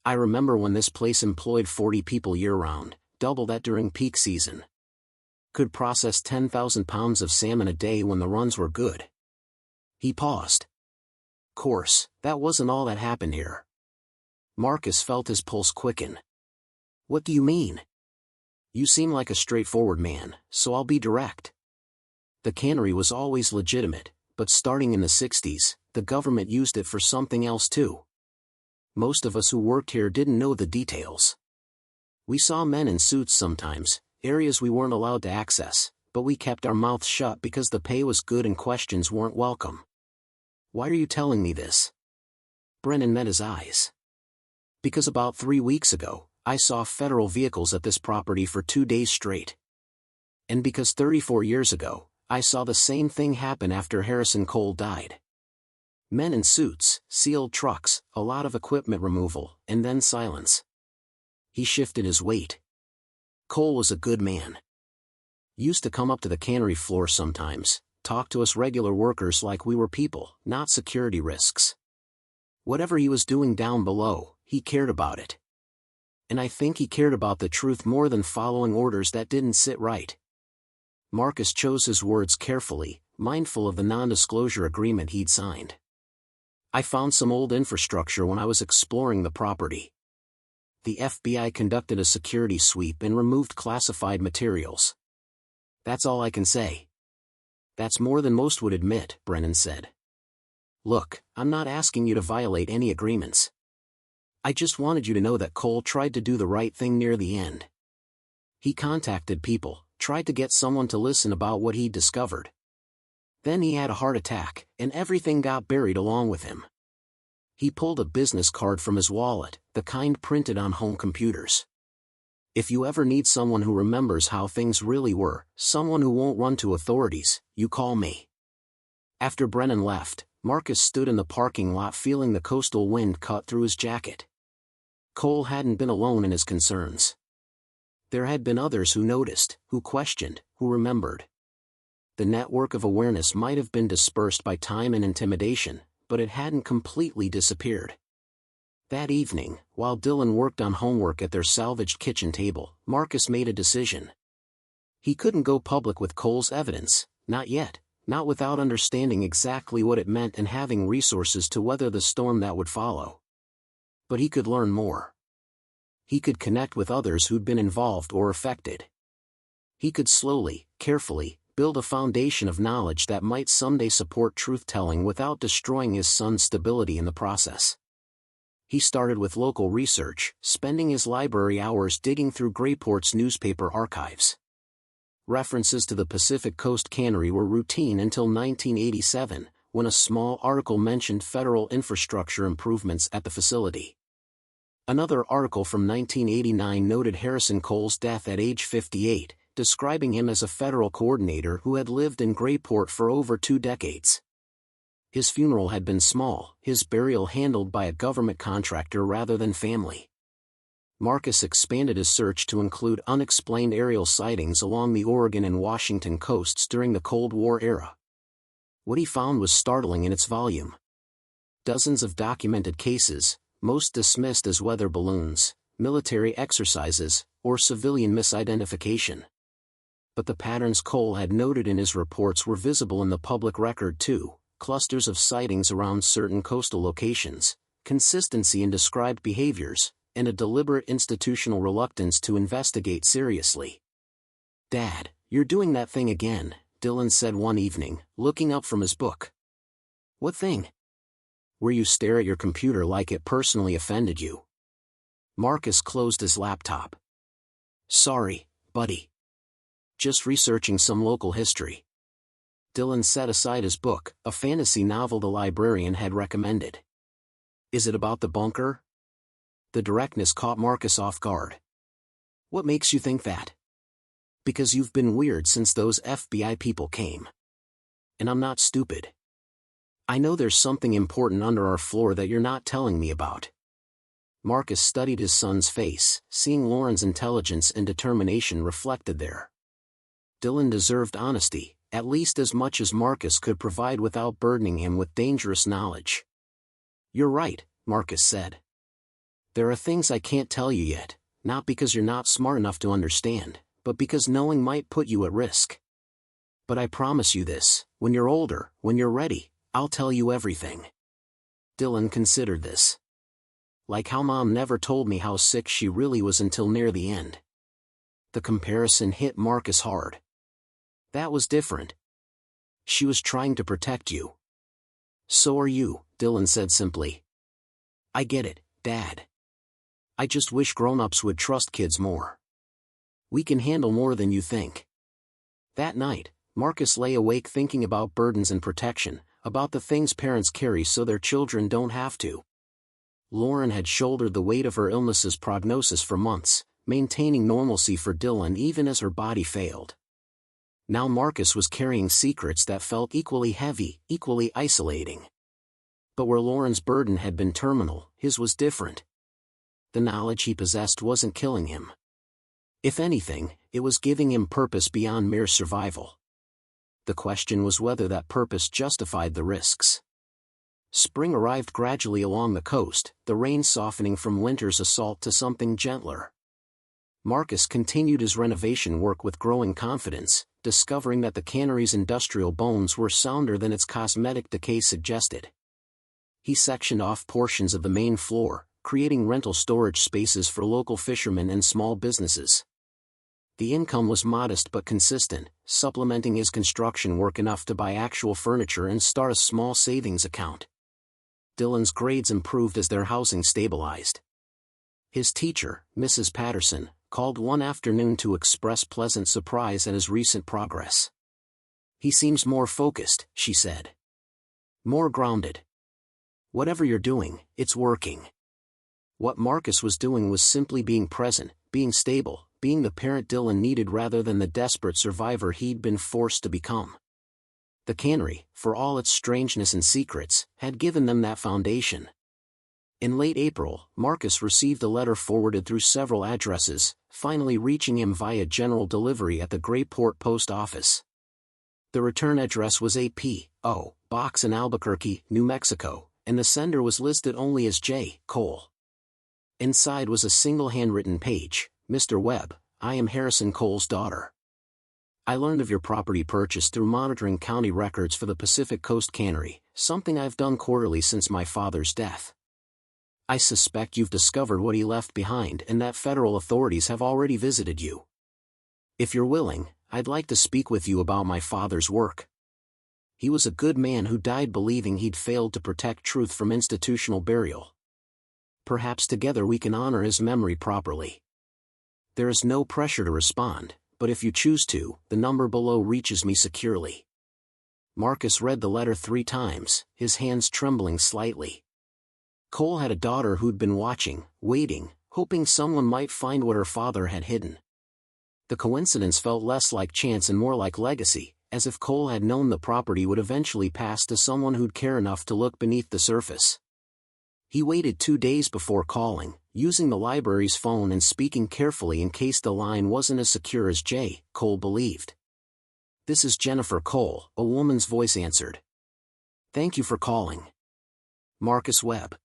I remember when this place employed 40 people year-round, double that during peak season. Could process 10,000 pounds of salmon a day when the runs were good." He paused. "Course, that wasn't all that happened here." Marcus felt his pulse quicken. "What do you mean?" "You seem like a straightforward man, so I'll be direct. The cannery was always legitimate, but starting in the 60s, the government used it for something else too. Most of us who worked here didn't know the details. We saw men in suits sometimes, areas we weren't allowed to access, but we kept our mouths shut because the pay was good and questions weren't welcome." "Why are you telling me this?" Brennan met his eyes. "Because about 3 weeks ago, I saw federal vehicles at this property for 2 days straight. And because 34 years ago, I saw the same thing happen after Harrison Cole died. Men in suits, sealed trucks, a lot of equipment removal, and then silence." He shifted his weight. "Cole was a good man. Used to come up to the cannery floor sometimes, talk to us regular workers like we were people, not security risks. Whatever he was doing down below, he cared about it. And I think he cared about the truth more than following orders that didn't sit right." Marcus chose his words carefully, mindful of the non-disclosure agreement he'd signed. "I found some old infrastructure when I was exploring the property. The FBI conducted a security sweep and removed classified materials. That's all I can say." "That's more than most would admit," Brennan said. "Look, I'm not asking you to violate any agreements. I just wanted you to know that Cole tried to do the right thing near the end. He contacted people, tried to get someone to listen about what he'd discovered. Then he had a heart attack, and everything got buried along with him. He pulled a business card from his wallet, the kind printed on home computers. If you ever need someone who remembers how things really were, someone who won't run to authorities, you call me. After Brennan left, Marcus stood in the parking lot feeling the coastal wind cut through his jacket. Cole hadn't been alone in his concerns. There had been others who noticed, who questioned, who remembered. The network of awareness might have been dispersed by time and intimidation, but it hadn't completely disappeared. That evening, while Dylan worked on homework at their salvaged kitchen table, Marcus made a decision. He couldn't go public with Cole's evidence, not yet, not without understanding exactly what it meant and having resources to weather the storm that would follow. But he could learn more. He could connect with others who'd been involved or affected. He could slowly, carefully, build a foundation of knowledge that might someday support truth-telling without destroying his son's stability in the process. He started with local research, spending his library hours digging through Grayport's newspaper archives. References to the Pacific Coast Cannery were routine until 1987, when a small article mentioned federal infrastructure improvements at the facility. Another article from 1989 noted Harrison Cole's death at age 58, describing him as a federal coordinator who had lived in Grayport for over 2 decades. His funeral had been small, his burial handled by a government contractor rather than family. Marcus expanded his search to include unexplained aerial sightings along the Oregon and Washington coasts during the Cold War era. What he found was startling in its volume. Dozens of documented cases, most dismissed as weather balloons, military exercises, or civilian misidentification. But the patterns Cole had noted in his reports were visible in the public record too. Clusters of sightings around certain coastal locations, consistency in described behaviors, and a deliberate institutional reluctance to investigate seriously. "Dad, you're doing that thing again," Dylan said one evening, looking up from his book. "What thing?" "Where you stare at your computer like it personally offended you." Marcus closed his laptop. "Sorry, buddy. Just researching some local history." Dylan set aside his book, a fantasy novel the librarian had recommended. "Is it about the bunker?" The directness caught Marcus off guard. "What makes you think that?" "Because you've been weird since those FBI people came. And I'm not stupid. I know there's something important under our floor that you're not telling me about." Marcus studied his son's face, seeing Lauren's intelligence and determination reflected there. Dylan deserved honesty, at least as much as Marcus could provide without burdening him with dangerous knowledge. "You're right," Marcus said. "There are things I can't tell you yet, not because you're not smart enough to understand, but because knowing might put you at risk. But I promise you this, when you're older, when you're ready, I'll tell you everything." Dylan considered this. Like how Mom never told me how sick she really was until near the end. The comparison hit Marcus hard. That was different. She was trying to protect you. "So are you," Dylan said simply. "I get it, Dad. I just wish grown-ups would trust kids more. We can handle more than you think." That night, Marcus lay awake thinking about burdens and protection, about the things parents carry so their children don't have to. Lauren had shouldered the weight of her illness's prognosis for months, maintaining normalcy for Dylan even as her body failed. Now Marcus was carrying secrets that felt equally heavy, equally isolating. But where Lauren's burden had been terminal, his was different. The knowledge he possessed wasn't killing him. If anything, it was giving him purpose beyond mere survival. The question was whether that purpose justified the risks. Spring arrived gradually along the coast, the rain softening from winter's assault to something gentler. Marcus continued his renovation work with growing confidence, discovering that the cannery's industrial bones were sounder than its cosmetic decay suggested. He sectioned off portions of the main floor, creating rental storage spaces for local fishermen and small businesses. The income was modest but consistent, supplementing his construction work enough to buy actual furniture and start a small savings account. Dylan's grades improved as their housing stabilized. His teacher, Mrs. Patterson, called one afternoon to express pleasant surprise at his recent progress. "He seems more focused," she said. "More grounded. Whatever you're doing, it's working." What Marcus was doing was simply being present, being stable, being the parent Dylan needed rather than the desperate survivor he'd been forced to become. The Cannery, for all its strangeness and secrets, had given them that foundation. In late April, Marcus received a letter forwarded through several addresses, finally reaching him via general delivery at the Grayport post office. The return address was a P.O. box in Albuquerque, New Mexico, and the sender was listed only as J. Cole. Inside was a single handwritten page. "Mr. Webb, I am Harrison Cole's daughter. I learned of your property purchase through monitoring county records for the Pacific Coast Cannery, something I've done quarterly since my father's death. I suspect you've discovered what he left behind and that federal authorities have already visited you. If you're willing, I'd like to speak with you about my father's work. He was a good man who died believing he'd failed to protect truth from institutional burial. Perhaps together we can honor his memory properly. There is no pressure to respond, but if you choose to, the number below reaches me securely." Marcus read the letter 3 times, his hands trembling slightly. Cole had a daughter who'd been watching, waiting, hoping someone might find what her father had hidden. The coincidence felt less like chance and more like legacy, as if Cole had known the property would eventually pass to someone who'd care enough to look beneath the surface. He waited 2 days before calling, using the library's phone and speaking carefully in case the line wasn't as secure as J. Cole believed. "This is Jennifer Cole," a woman's voice answered. "Thank you for calling. Marcus Webb.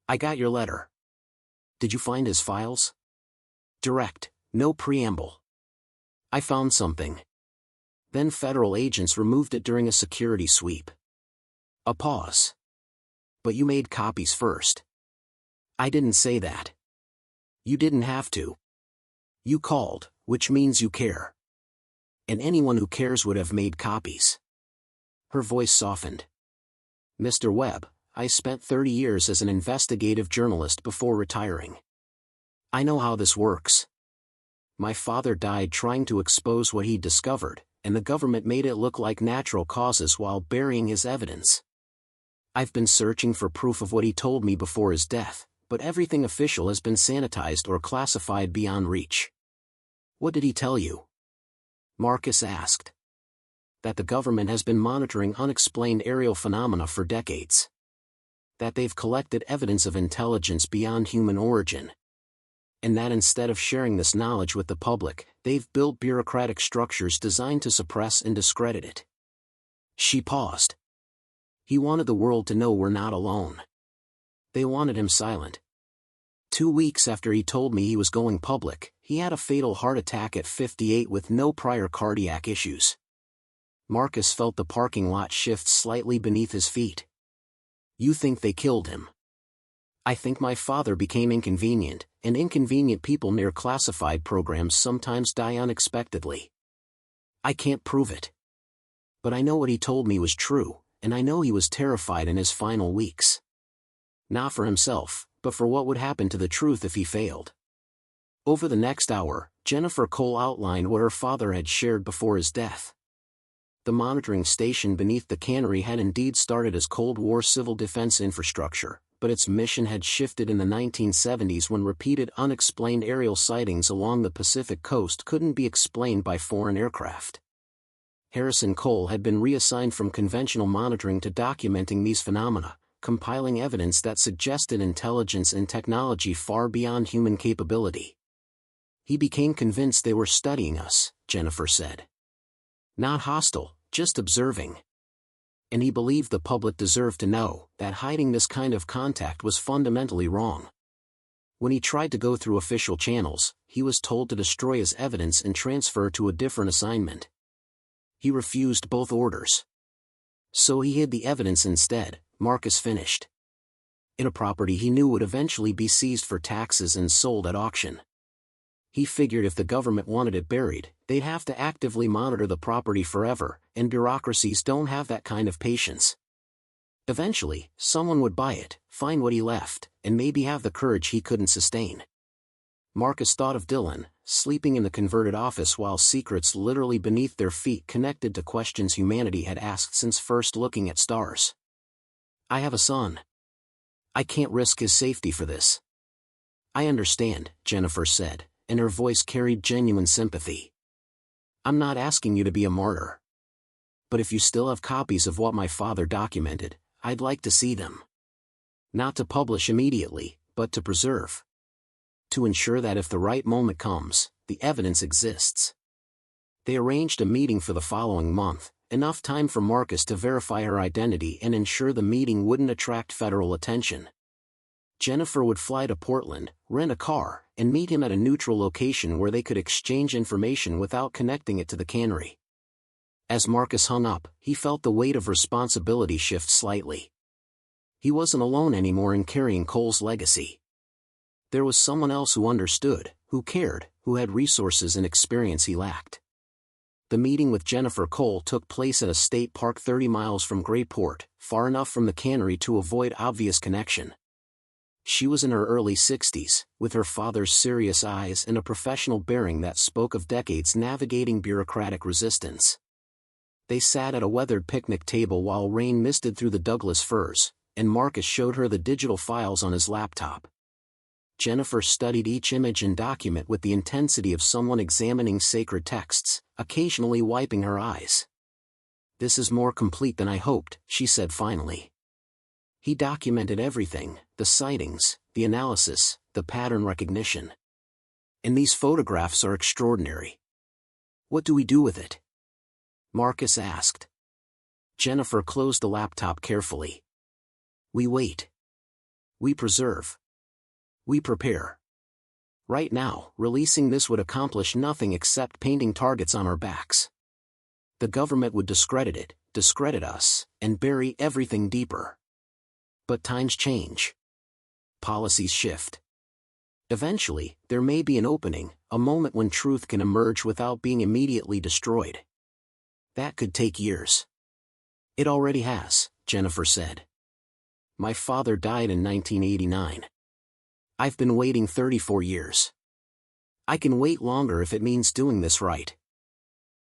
I got your letter. Did you find his files?" Direct, no preamble. "I found something. Then federal agents removed it during a security sweep." A pause. "But you made copies first." "I didn't say that. You didn't have to. You called, which means you care. And anyone who cares would have made copies." Her voice softened. "Mr. Webb, I spent 30 years as an investigative journalist before retiring. I know how this works. My father died trying to expose what he'd discovered, and the government made it look like natural causes while burying his evidence. I've been searching for proof of what he told me before his death, but everything official has been sanitized or classified beyond reach." "What did he tell you?" Marcus asked. "That the government has been monitoring unexplained aerial phenomena for decades. That they've collected evidence of intelligence beyond human origin. And that instead of sharing this knowledge with the public, they've built bureaucratic structures designed to suppress and discredit it." She paused. "He wanted the world to know we're not alone. They wanted him silent. 2 weeks after he told me he was going public, he had a fatal heart attack at 58 with no prior cardiac issues." Marcus felt the parking lot shift slightly beneath his feet. "You think they killed him?" "I think my father became inconvenient, and inconvenient people near classified programs sometimes die unexpectedly. I can't prove it. But I know what he told me was true, and I know he was terrified in his final weeks. Not for himself, but for what would happen to the truth if he failed." Over the next hour, Jennifer Cole outlined what her father had shared before his death. The monitoring station beneath the Cannery had indeed started as Cold War civil defense infrastructure, but its mission had shifted in the 1970s when repeated unexplained aerial sightings along the Pacific coast couldn't be explained by foreign aircraft. Harrison Cole had been reassigned from conventional monitoring to documenting these phenomena, compiling evidence that suggested intelligence and technology far beyond human capability. "He became convinced they were studying us," Jennifer said. "Not hostile, just observing. And he believed the public deserved to know that hiding this kind of contact was fundamentally wrong. When he tried to go through official channels, he was told to destroy his evidence and transfer to a different assignment. He refused both orders. So he hid the evidence instead," Marcus finished. "In a property he knew would eventually be seized for taxes and sold at auction. He figured if the government wanted it buried, they'd have to actively monitor the property forever, and bureaucracies don't have that kind of patience. Eventually, someone would buy it, find what he left, and maybe have the courage he couldn't sustain. Marcus thought of Dylan, sleeping in the converted office while secrets literally beneath their feet connected to questions humanity had asked since first looking at stars. I have a son. I can't risk his safety for this. I understand, Jennifer said, and her voice carried genuine sympathy. I'm not asking you to be a martyr. But if you still have copies of what my father documented, I'd like to see them. Not to publish immediately, but to preserve. To ensure that if the right moment comes, the evidence exists. They arranged a meeting for the following month, enough time for Marcus to verify her identity and ensure the meeting wouldn't attract federal attention. Jennifer would fly to Portland, rent a car, and meet him at a neutral location where they could exchange information without connecting it to the Cannery. As Marcus hung up, he felt the weight of responsibility shift slightly. He wasn't alone anymore in carrying Cole's legacy. There was someone else who understood, who cared, who had resources and experience he lacked. The meeting with Jennifer Cole took place at a state park 30 miles from Grayport, far enough from the Cannery to avoid obvious connection. She was in her early 60s, with her father's serious eyes and a professional bearing that spoke of decades navigating bureaucratic resistance. They sat at a weathered picnic table while rain misted through the Douglas firs, and Marcus showed her the digital files on his laptop. Jennifer studied each image and document with the intensity of someone examining sacred texts, occasionally wiping her eyes. This is more complete than I hoped, she said finally. He documented everything, the sightings, the analysis, the pattern recognition. And these photographs are extraordinary. What do we do with it? Marcus asked. Jennifer closed the laptop carefully. We wait. We preserve. We prepare. Right now, releasing this would accomplish nothing except painting targets on our backs. The government would discredit it, discredit us, and bury everything deeper. But times change. Policies shift. Eventually, there may be an opening, a moment when truth can emerge without being immediately destroyed. That could take years. It already has, Jennifer said. My father died in 1989. I've been waiting 34 years. I can wait longer if it means doing this right.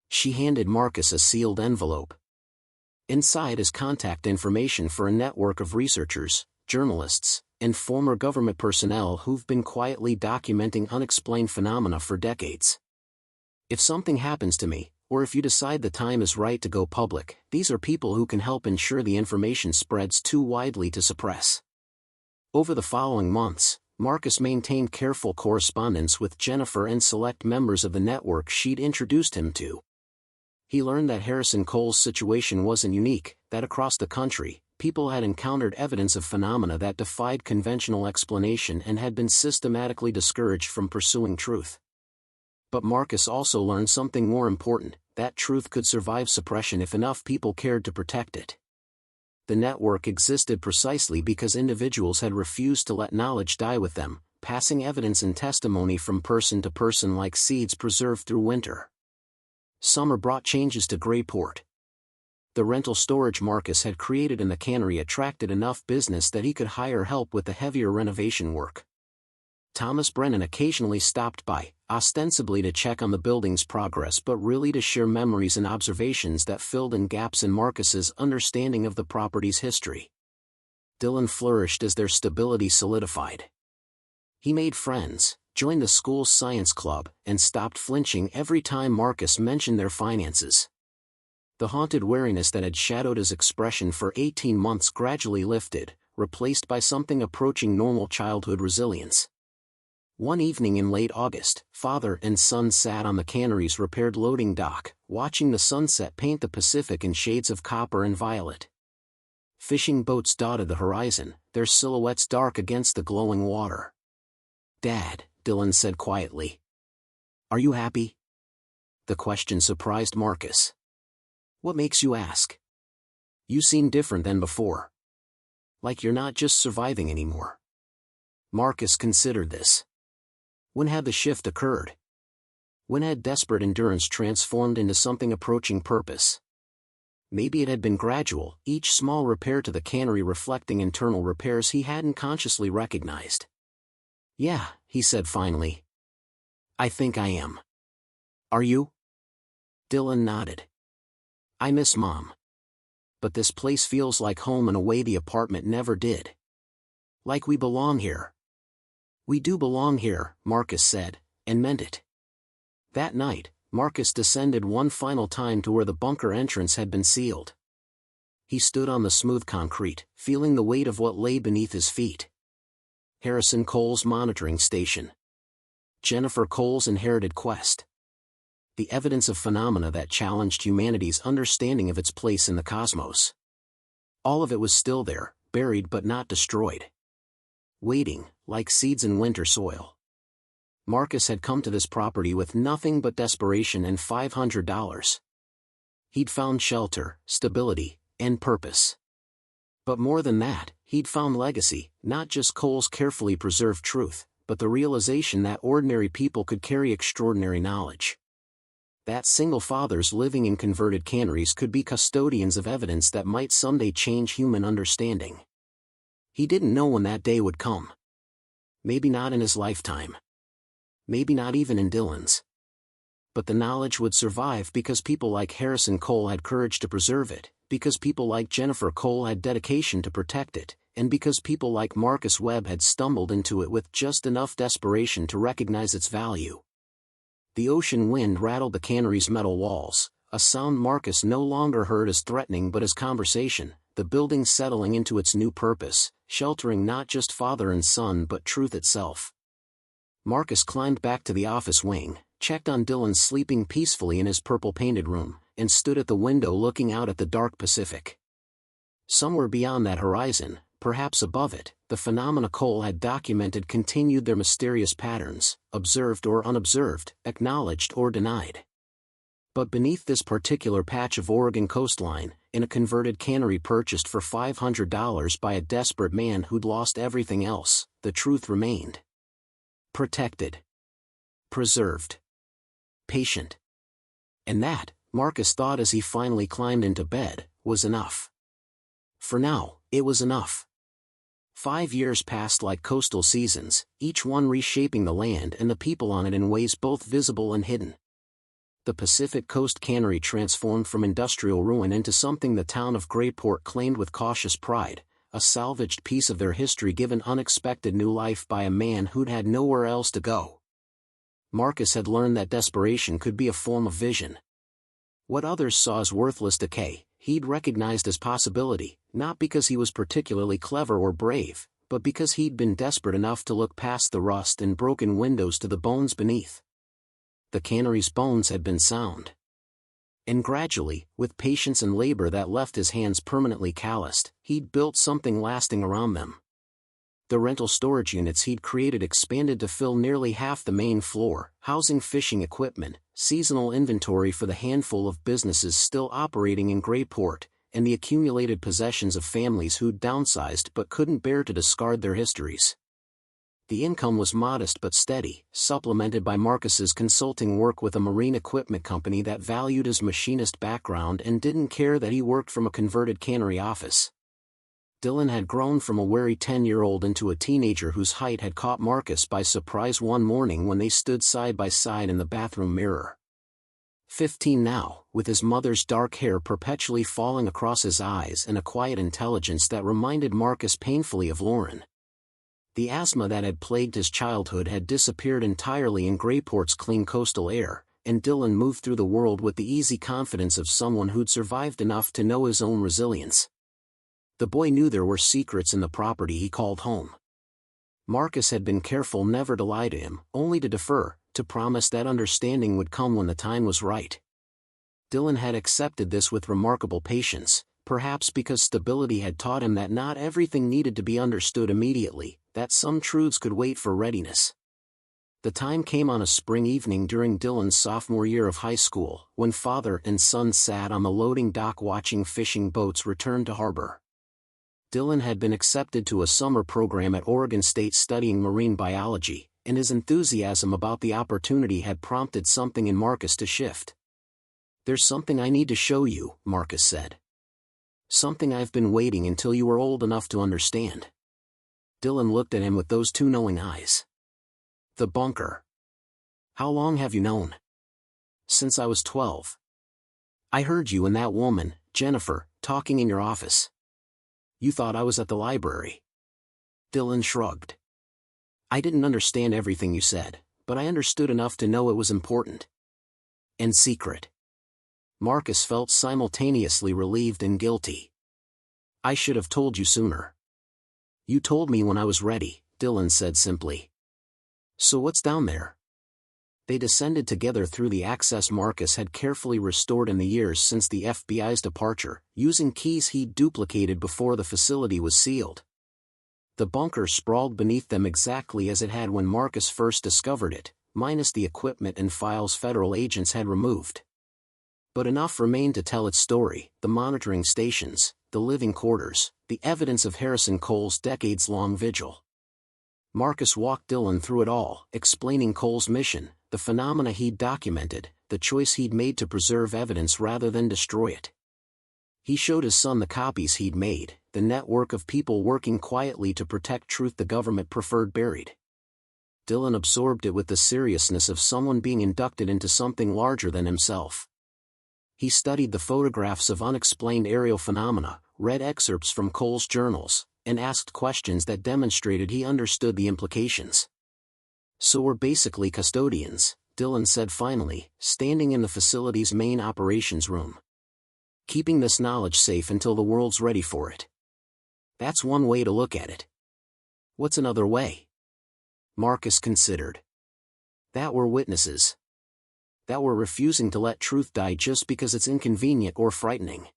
She handed Marcus a sealed envelope. Inside is contact information for a network of researchers, journalists, and former government personnel who've been quietly documenting unexplained phenomena for decades. If something happens to me, or if you decide the time is right to go public, these are people who can help ensure the information spreads too widely to suppress. Over the following months, Marcus maintained careful correspondence with Jennifer and select members of the network she'd introduced him to. He learned that Harrison Cole's situation wasn't unique, that across the country, people had encountered evidence of phenomena that defied conventional explanation and had been systematically discouraged from pursuing truth. But Marcus also learned something more important, that truth could survive suppression if enough people cared to protect it. The network existed precisely because individuals had refused to let knowledge die with them, passing evidence and testimony from person to person like seeds preserved through winter. Summer brought changes to Grayport. The rental storage Marcus had created in the Cannery attracted enough business that he could hire help with the heavier renovation work. Thomas Brennan occasionally stopped by, ostensibly to check on the building's progress but really to share memories and observations that filled in gaps in Marcus's understanding of the property's history. Dylan flourished as their stability solidified. He made friends, joined the school's science club, and stopped flinching every time Marcus mentioned their finances. The haunted wariness that had shadowed his expression for 18 months gradually lifted, replaced by something approaching normal childhood resilience. One evening in late August, father and son sat on the Cannery's repaired loading dock, watching the sunset paint the Pacific in shades of copper and violet. Fishing boats dotted the horizon, their silhouettes dark against the glowing water. "Dad," Dylan said quietly. "Are you happy?" The question surprised Marcus. "What makes you ask? You seem different than before. Like you're not just surviving anymore." Marcus considered this. When had the shift occurred? When had desperate endurance transformed into something approaching purpose? Maybe it had been gradual, each small repair to the cannery reflecting internal repairs he hadn't consciously recognized. "Yeah," he said finally. "I think I am." "Are you?" Dylan nodded. "I miss Mom. But this place feels like home in a way the apartment never did. Like we belong here." "We do belong here," Marcus said, and meant it. That night, Marcus descended one final time to where the bunker entrance had been sealed. He stood on the smooth concrete, feeling the weight of what lay beneath his feet. Harrison Cole's monitoring station. Jennifer Cole's inherited quest. The evidence of phenomena that challenged humanity's understanding of its place in the cosmos. All of it was still there, buried but not destroyed. Waiting, like seeds in winter soil. Marcus had come to this property with nothing but desperation and $500. He'd found shelter, stability, and purpose. But more than that, he'd found legacy, not just Cole's carefully preserved truth, but the realization that ordinary people could carry extraordinary knowledge. That single fathers living in converted canneries could be custodians of evidence that might someday change human understanding. He didn't know when that day would come. Maybe not in his lifetime. Maybe not even in Dylan's. But the knowledge would survive because people like Harrison Cole had courage to preserve it, because people like Jennifer Cole had dedication to protect it, and because people like Marcus Webb had stumbled into it with just enough desperation to recognize its value. The ocean wind rattled the cannery's metal walls, a sound Marcus no longer heard as threatening but as conversation, the building settling into its new purpose, sheltering not just father and son but truth itself. Marcus climbed back to the office wing, checked on Dylan sleeping peacefully in his purple-painted room, and stood at the window looking out at the dark Pacific. Somewhere beyond that horizon, perhaps above it, the phenomena Cole had documented continued their mysterious patterns, observed or unobserved, acknowledged or denied. But beneath this particular patch of Oregon coastline, in a converted cannery purchased for $500 by a desperate man who'd lost everything else, the truth remained. Protected. Preserved. Patient. And that, Marcus thought as he finally climbed into bed, was enough. For now, it was enough. 5 years passed like coastal seasons, each one reshaping the land and the people on it in ways both visible and hidden. The Pacific Coast Cannery transformed from industrial ruin into something the town of Grayport claimed with cautious pride, a salvaged piece of their history given unexpected new life by a man who'd had nowhere else to go. Marcus had learned that desperation could be a form of vision. What others saw as worthless decay, he'd recognized as possibility, not because he was particularly clever or brave, but because he'd been desperate enough to look past the rust and broken windows to the bones beneath. The cannery's bones had been sound. And gradually, with patience and labor that left his hands permanently calloused, he'd built something lasting around them. The rental storage units he'd created expanded to fill nearly half the main floor, housing fishing equipment, seasonal inventory for the handful of businesses still operating in Grayport, and the accumulated possessions of families who'd downsized but couldn't bear to discard their histories. The income was modest but steady, supplemented by Marcus's consulting work with a marine equipment company that valued his machinist background and didn't care that he worked from a converted cannery office. Dylan had grown from a wary 10-year-old into a teenager whose height had caught Marcus by surprise one morning when they stood side by side in the bathroom mirror. 15 now, with his mother's dark hair perpetually falling across his eyes and a quiet intelligence that reminded Marcus painfully of Lauren. The asthma that had plagued his childhood had disappeared entirely in Grayport's clean coastal air, and Dylan moved through the world with the easy confidence of someone who'd survived enough to know his own resilience. The boy knew there were secrets in the property he called home. Marcus had been careful never to lie to him, only to defer, to promise that understanding would come when the time was right. Dylan had accepted this with remarkable patience, perhaps because stability had taught him that not everything needed to be understood immediately, that some truths could wait for readiness. The time came on a spring evening during Dylan's sophomore year of high school, when father and son sat on the loading dock watching fishing boats return to harbor. Dylan had been accepted to a summer program at Oregon State studying marine biology, and his enthusiasm about the opportunity had prompted something in Marcus to shift. "There's something I need to show you," Marcus said. Something I've been waiting until you were old enough to understand. Dylan looked at him with those two knowing eyes. The bunker. How long have you known? Since I was 12. I heard you and that woman, Jennifer, talking in your office. You thought I was at the library. Dylan shrugged. I didn't understand everything you said, but I understood enough to know it was important. And secret. Marcus felt simultaneously relieved and guilty. I should have told you sooner. You told me when I was ready, Dylan said simply. So what's down there? They descended together through the access Marcus had carefully restored in the years since the FBI's departure, using keys he'd duplicated before the facility was sealed. The bunker sprawled beneath them exactly as it had when Marcus first discovered it, minus the equipment and files federal agents had removed. But enough remained to tell its story: the monitoring stations, the living quarters, the evidence of Harrison Cole's decades-long vigil. Marcus walked Dylan through it all, explaining Cole's mission, the phenomena he'd documented, the choice he'd made to preserve evidence rather than destroy it. He showed his son the copies he'd made, the network of people working quietly to protect truth the government preferred buried. Dylan absorbed it with the seriousness of someone being inducted into something larger than himself. He studied the photographs of unexplained aerial phenomena, read excerpts from Cole's journals, and asked questions that demonstrated he understood the implications. So we're basically custodians, Dylan said finally, standing in the facility's main operations room. Keeping this knowledge safe until the world's ready for it. That's one way to look at it. What's another way? Marcus considered. That we're witnesses. That we're refusing to let truth die just because it's inconvenient or frightening.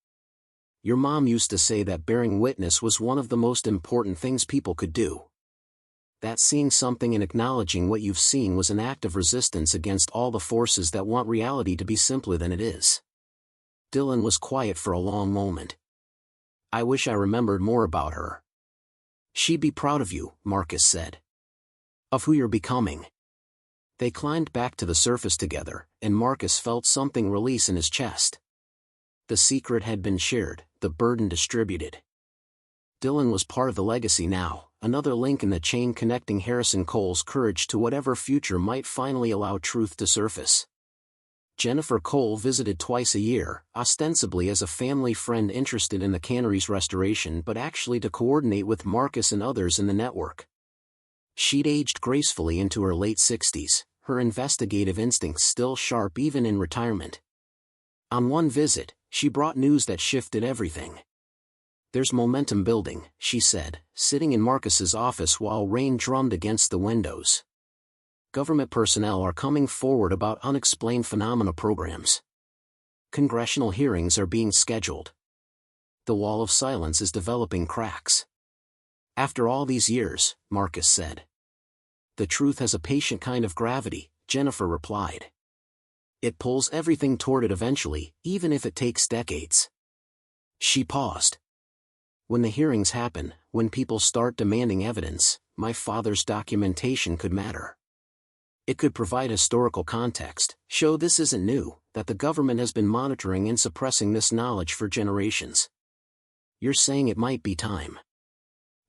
Your mom used to say that bearing witness was one of the most important things people could do. That seeing something and acknowledging what you've seen was an act of resistance against all the forces that want reality to be simpler than it is. Dylan was quiet for a long moment. I wish I remembered more about her. She'd be proud of you, Marcus said. Of who you're becoming. They climbed back to the surface together, and Marcus felt something release in his chest. The secret had been shared, the burden distributed. Dylan was part of the legacy now, another link in the chain connecting Harrison Cole's courage to whatever future might finally allow truth to surface. Jennifer Cole visited twice a year, ostensibly as a family friend interested in the Cannery's restoration but actually to coordinate with Marcus and others in the network. She'd aged gracefully into her late 60s, her investigative instincts still sharp even in retirement. On one visit, she brought news that shifted everything. There's momentum building, she said, sitting in Marcus's office while rain drummed against the windows. Government personnel are coming forward about unexplained phenomena programs. Congressional hearings are being scheduled. The wall of silence is developing cracks. After all these years, Marcus said. The truth has a patient kind of gravity, Jennifer replied. It pulls everything toward it eventually, even if it takes decades. She paused. When the hearings happen, when people start demanding evidence, my father's documentation could matter. It could provide historical context, show this isn't new, that the government has been monitoring and suppressing this knowledge for generations. You're saying it might be time.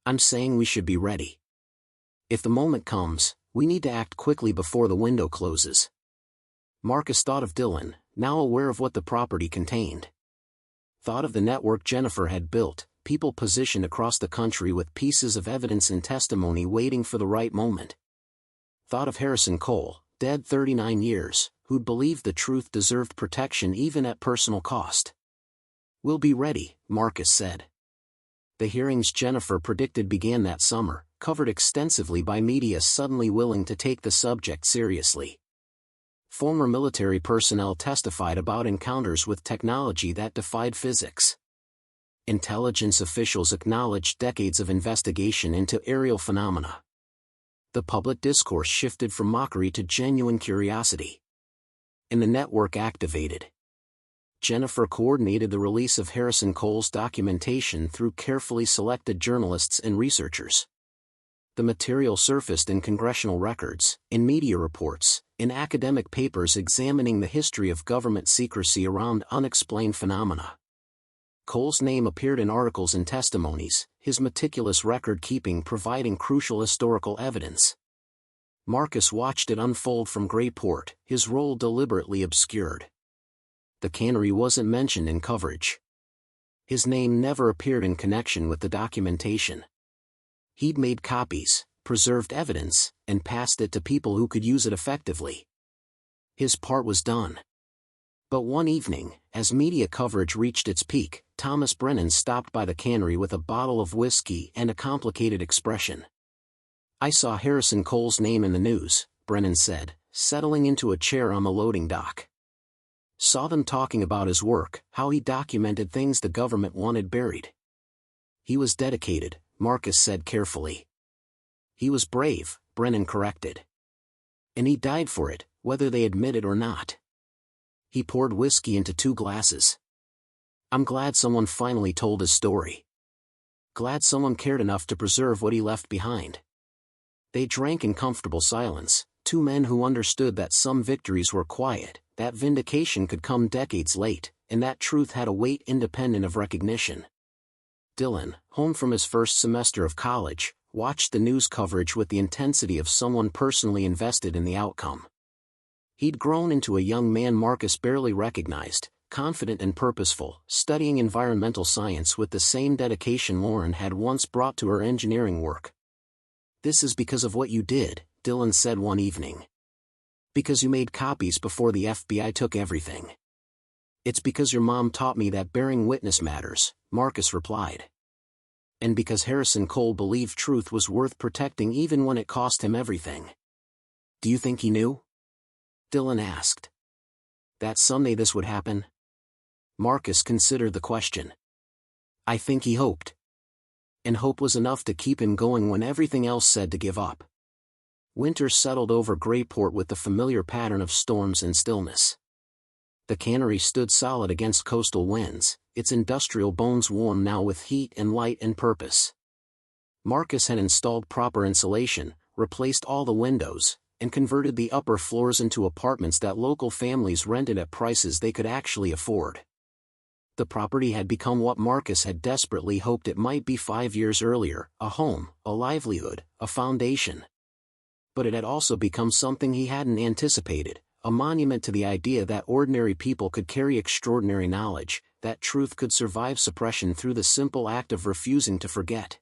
I'm saying we should be ready. If the moment comes, we need to act quickly before the window closes. Marcus thought of Dylan, now aware of what the property contained. Thought of the network Jennifer had built, people positioned across the country with pieces of evidence and testimony waiting for the right moment. Thought of Harrison Cole, dead 39 years, who'd believed the truth deserved protection even at personal cost. We'll be ready, Marcus said. The hearings Jennifer predicted began that summer, covered extensively by media suddenly willing to take the subject seriously. Former military personnel testified about encounters with technology that defied physics. Intelligence officials acknowledged decades of investigation into aerial phenomena. The public discourse shifted from mockery to genuine curiosity. And the network activated. Jennifer coordinated the release of Harrison Cole's documentation through carefully selected journalists and researchers. The material surfaced in congressional records, in media reports, in academic papers examining the history of government secrecy around unexplained phenomena. Cole's name appeared in articles and testimonies, his meticulous record-keeping providing crucial historical evidence. Marcus watched it unfold from Grayport, his role deliberately obscured. The Cannery wasn't mentioned in coverage. His name never appeared in connection with the documentation. He'd made copies, preserved evidence, and passed it to people who could use it effectively. His part was done. But one evening, as media coverage reached its peak, Thomas Brennan stopped by the Cannery with a bottle of whiskey and a complicated expression. "I saw Harrison Cole's name in the news," Brennan said, settling into a chair on the loading dock. "Saw them talking about his work, how he documented things the government wanted buried." "He was dedicated," Marcus said carefully. "He was brave," Brennan corrected. "And he died for it, whether they admit it or not." He poured whiskey into 2 glasses. "I'm glad someone finally told his story. Glad someone cared enough to preserve what he left behind." They drank in comfortable silence, 2 men who understood that some victories were quiet, that vindication could come decades late, and that truth had a weight independent of recognition. Dylan, home from his first semester of college, watched the news coverage with the intensity of someone personally invested in the outcome. He'd grown into a young man Marcus barely recognized, confident and purposeful, studying environmental science with the same dedication Lauren had once brought to her engineering work. "This is because of what you did," Dylan said one evening. "Because you made copies before the FBI took everything." "It's because your mom taught me that bearing witness matters," Marcus replied. "And because Harrison Cole believed truth was worth protecting even when it cost him everything." "Do you think he knew?" Dylan asked. "That someday this would happen?" Marcus considered the question. "I think he hoped. And hope was enough to keep him going when everything else said to give up." Winter settled over Grayport with the familiar pattern of storms and stillness. The Cannery stood solid against coastal winds, its industrial bones warm now with heat and light and purpose. Marcus had installed proper insulation, replaced all the windows, and converted the upper floors into apartments that local families rented at prices they could actually afford. The property had become what Marcus had desperately hoped it might be 5 years earlier, a home, a livelihood, a foundation. But it had also become something he hadn't anticipated, a monument to the idea that ordinary people could carry extraordinary knowledge, that truth could survive suppression through the simple act of refusing to forget.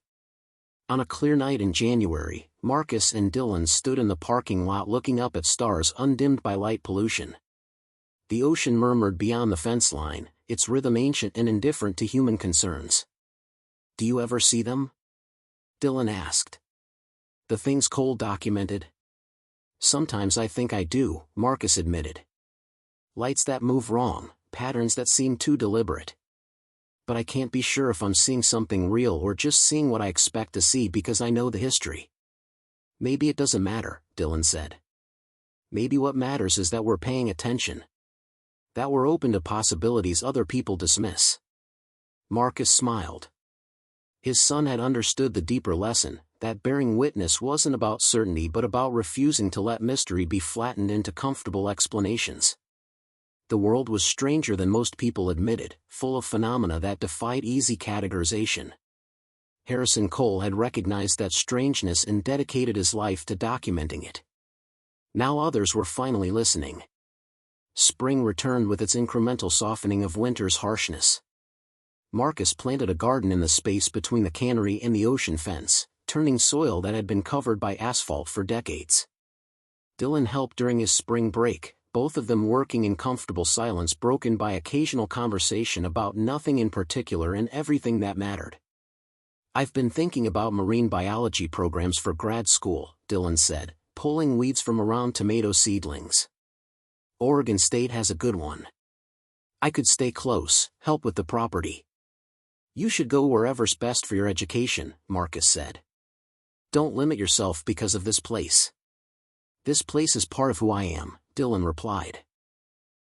On a clear night in January, Marcus and Dylan stood in the parking lot looking up at stars undimmed by light pollution. The ocean murmured beyond the fence line, its rhythm ancient and indifferent to human concerns. "Do you ever see them?" Dylan asked. "The things Cole documented?" "Sometimes I think I do," Marcus admitted. "Lights that move wrong, patterns that seem too deliberate. But I can't be sure if I'm seeing something real or just seeing what I expect to see because I know the history." "Maybe it doesn't matter," Dylan said. "Maybe what matters is that we're paying attention. That we're open to possibilities other people dismiss." Marcus smiled. His son had understood the deeper lesson, that bearing witness wasn't about certainty but about refusing to let mystery be flattened into comfortable explanations. The world was stranger than most people admitted, full of phenomena that defied easy categorization. Harrison Cole had recognized that strangeness and dedicated his life to documenting it. Now others were finally listening. Spring returned with its incremental softening of winter's harshness. Marcus planted a garden in the space between the Cannery and the ocean fence, turning soil that had been covered by asphalt for decades. Dylan helped during his spring break, both of them working in comfortable silence broken by occasional conversation about nothing in particular and everything that mattered. "I've been thinking about marine biology programs for grad school," Dylan said, pulling weeds from around tomato seedlings. "Oregon State has a good one. I could stay close, help with the property." "You should go wherever's best for your education," Marcus said. "Don't limit yourself because of this place." "This place is part of who I am," Dylan replied.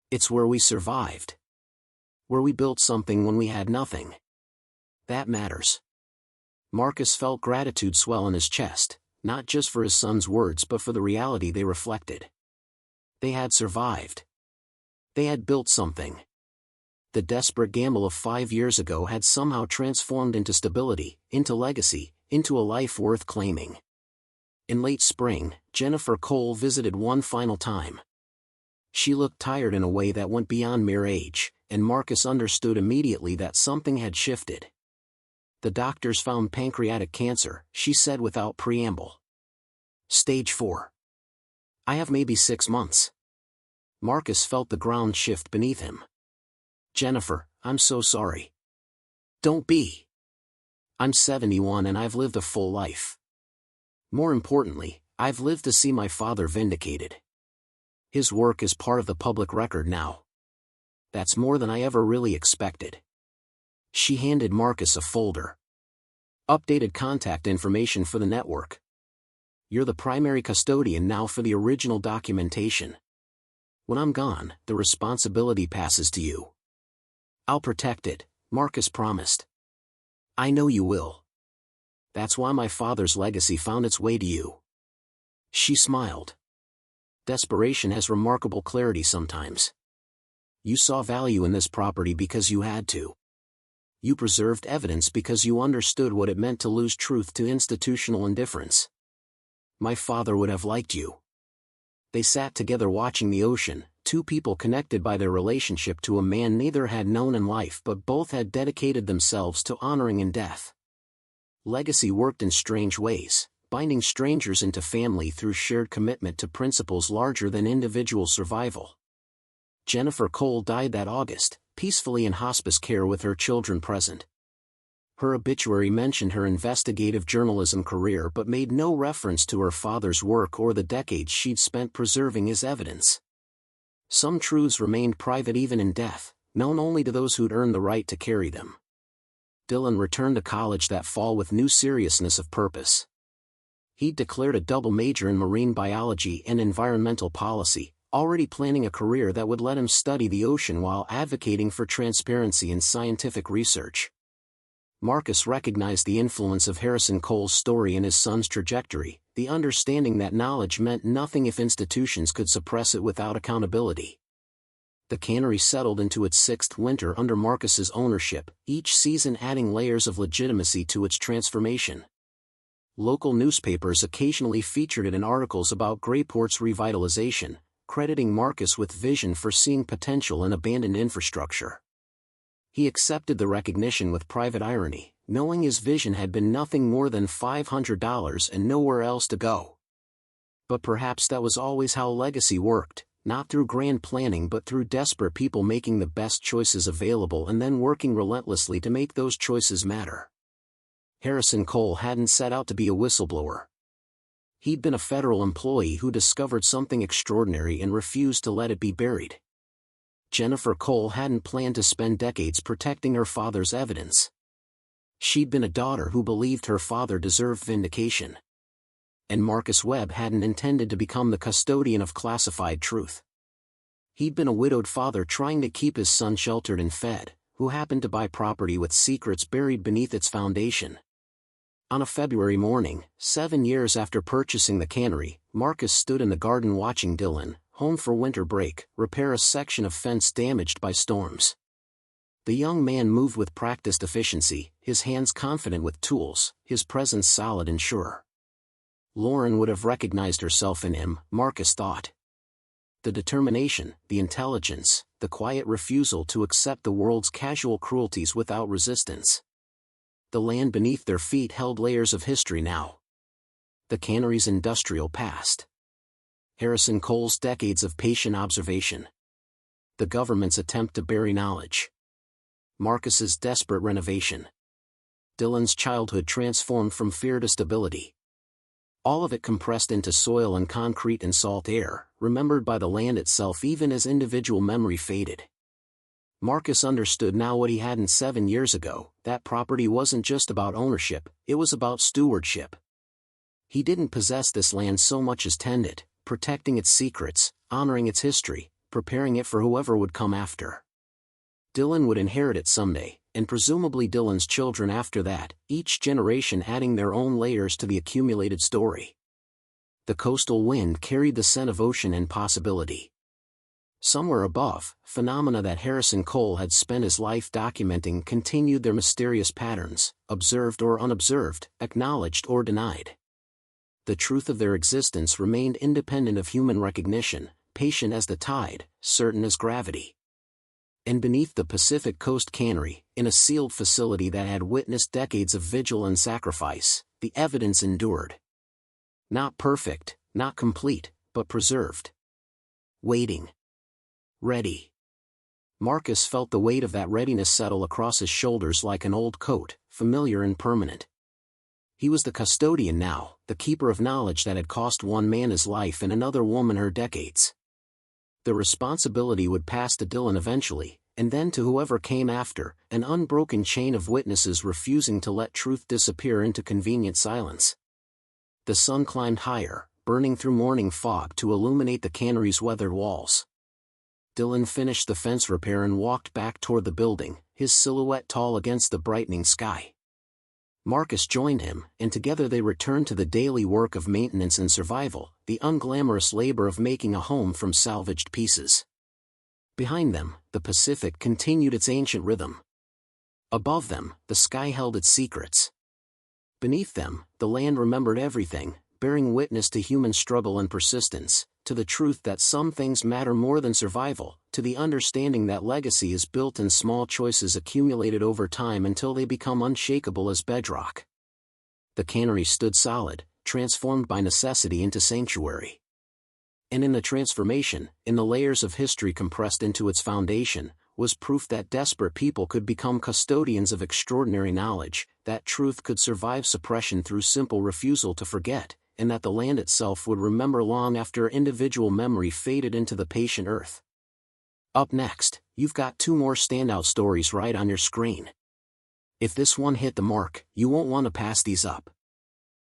"It's where we survived. Where we built something when we had nothing. That matters." Marcus felt gratitude swell in his chest, not just for his son's words but for the reality they reflected. They had survived. They had built something. The desperate gamble of 5 years ago had somehow transformed into stability, into legacy, into a life worth claiming. In late spring, Jennifer Cole visited one final time. She looked tired in a way that went beyond mere age, and Marcus understood immediately that something had shifted. "The doctors found pancreatic cancer," she said without preamble. "Stage 4. I have maybe 6 months." Marcus felt the ground shift beneath him. "Jennifer, I'm so sorry." "Don't be. I'm 71 and I've lived a full life. More importantly, I've lived to see my father vindicated. His work is part of the public record now. That's more than I ever really expected." She handed Marcus a folder. "Updated contact information for the network. You're the primary custodian now for the original documentation. When I'm gone, the responsibility passes to you." "I'll protect it," Marcus promised. "I know you will. That's why my father's legacy found its way to you." She smiled. "Desperation has remarkable clarity sometimes. You saw value in this property because you had to. You preserved evidence because you understood what it meant to lose truth to institutional indifference. My father would have liked you." They sat together watching the ocean, two people connected by their relationship to a man neither had known in life but both had dedicated themselves to honoring in death. Legacy worked in strange ways, binding strangers into family through shared commitment to principles larger than individual survival. Jennifer Cole died that August, peacefully in hospice care with her children present. Her obituary mentioned her investigative journalism career but made no reference to her father's work or the decades she'd spent preserving his evidence. Some truths remained private even in death, known only to those who'd earned the right to carry them. Dylan returned to college that fall with new seriousness of purpose. He'd declared a double major in marine biology and environmental policy, already planning a career that would let him study the ocean while advocating for transparency in scientific research. Marcus recognized the influence of Harrison Cole's story in his son's trajectory, the understanding that knowledge meant nothing if institutions could suppress it without accountability. The Cannery settled into its 6th winter under Marcus's ownership, each season adding layers of legitimacy to its transformation. Local newspapers occasionally featured it in articles about Grayport's revitalization, crediting Marcus with vision for seeing potential in abandoned infrastructure. He accepted the recognition with private irony, knowing his vision had been nothing more than $500 and nowhere else to go. But perhaps that was always how legacy worked, not through grand planning but through desperate people making the best choices available and then working relentlessly to make those choices matter. Harrison Cole hadn't set out to be a whistleblower. He'd been a federal employee who discovered something extraordinary and refused to let it be buried. Jennifer Cole hadn't planned to spend decades protecting her father's evidence. She'd been a daughter who believed her father deserved vindication. And Marcus Webb hadn't intended to become the custodian of classified truth. He'd been a widowed father trying to keep his son sheltered and fed, who happened to buy property with secrets buried beneath its foundation. On a February morning, 7 years after purchasing the Cannery, Marcus stood in the garden watching Dylan, home for winter break, repair a section of fence damaged by storms. The young man moved with practiced efficiency, his hands confident with tools, his presence solid and sure. Lauren would have recognized herself in him, Marcus thought. The determination, the intelligence, the quiet refusal to accept the world's casual cruelties without resistance. The land beneath their feet held layers of history now. The Cannery's industrial past. Harrison Cole's decades of patient observation. The government's attempt to bury knowledge. Marcus's desperate renovation. Dylan's childhood transformed from fear to stability. All of it compressed into soil and concrete and salt air, remembered by the land itself even as individual memory faded. Marcus understood now what he hadn't 7 years ago, that property wasn't just about ownership, it was about stewardship. He didn't possess this land so much as tend it, protecting its secrets, honoring its history, preparing it for whoever would come after. Dylan would inherit it someday, and presumably Dylan's children after that, each generation adding their own layers to the accumulated story. The coastal wind carried the scent of ocean and possibility. Somewhere above, phenomena that Harrison Cole had spent his life documenting continued their mysterious patterns, observed or unobserved, acknowledged or denied. The truth of their existence remained independent of human recognition, patient as the tide, certain as gravity. And beneath the Pacific Coast Cannery, in a sealed facility that had witnessed decades of vigil and sacrifice, the evidence endured. Not perfect, not complete, but preserved. Waiting. Ready. Marcus felt the weight of that readiness settle across his shoulders like an old coat, familiar and permanent. He was the custodian now, the keeper of knowledge that had cost one man his life and another woman her decades. The responsibility would pass to Dylan eventually, and then to whoever came after, an unbroken chain of witnesses refusing to let truth disappear into convenient silence. The sun climbed higher, burning through morning fog to illuminate the cannery's weathered walls. Dylan finished the fence repair and walked back toward the building, his silhouette tall against the brightening sky. Marcus joined him, and together they returned to the daily work of maintenance and survival, the unglamorous labor of making a home from salvaged pieces. Behind them, the Pacific continued its ancient rhythm. Above them, the sky held its secrets. Beneath them, the land remembered everything, bearing witness to human struggle and persistence, to the truth that some things matter more than survival, to the understanding that legacy is built in small choices accumulated over time until they become unshakable as bedrock. The cannery stood solid, transformed by necessity into sanctuary. And in the transformation, in the layers of history compressed into its foundation, was proof that desperate people could become custodians of extraordinary knowledge, that truth could survive suppression through simple refusal to forget, and that the land itself would remember long after individual memory faded into the patient earth. Up next, you've got two more standout stories right on your screen. If this one hit the mark, you won't want to pass these up.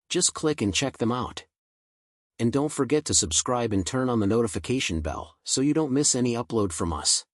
Just click and check them out. And don't forget to subscribe and turn on the notification bell so you don't miss any upload from us.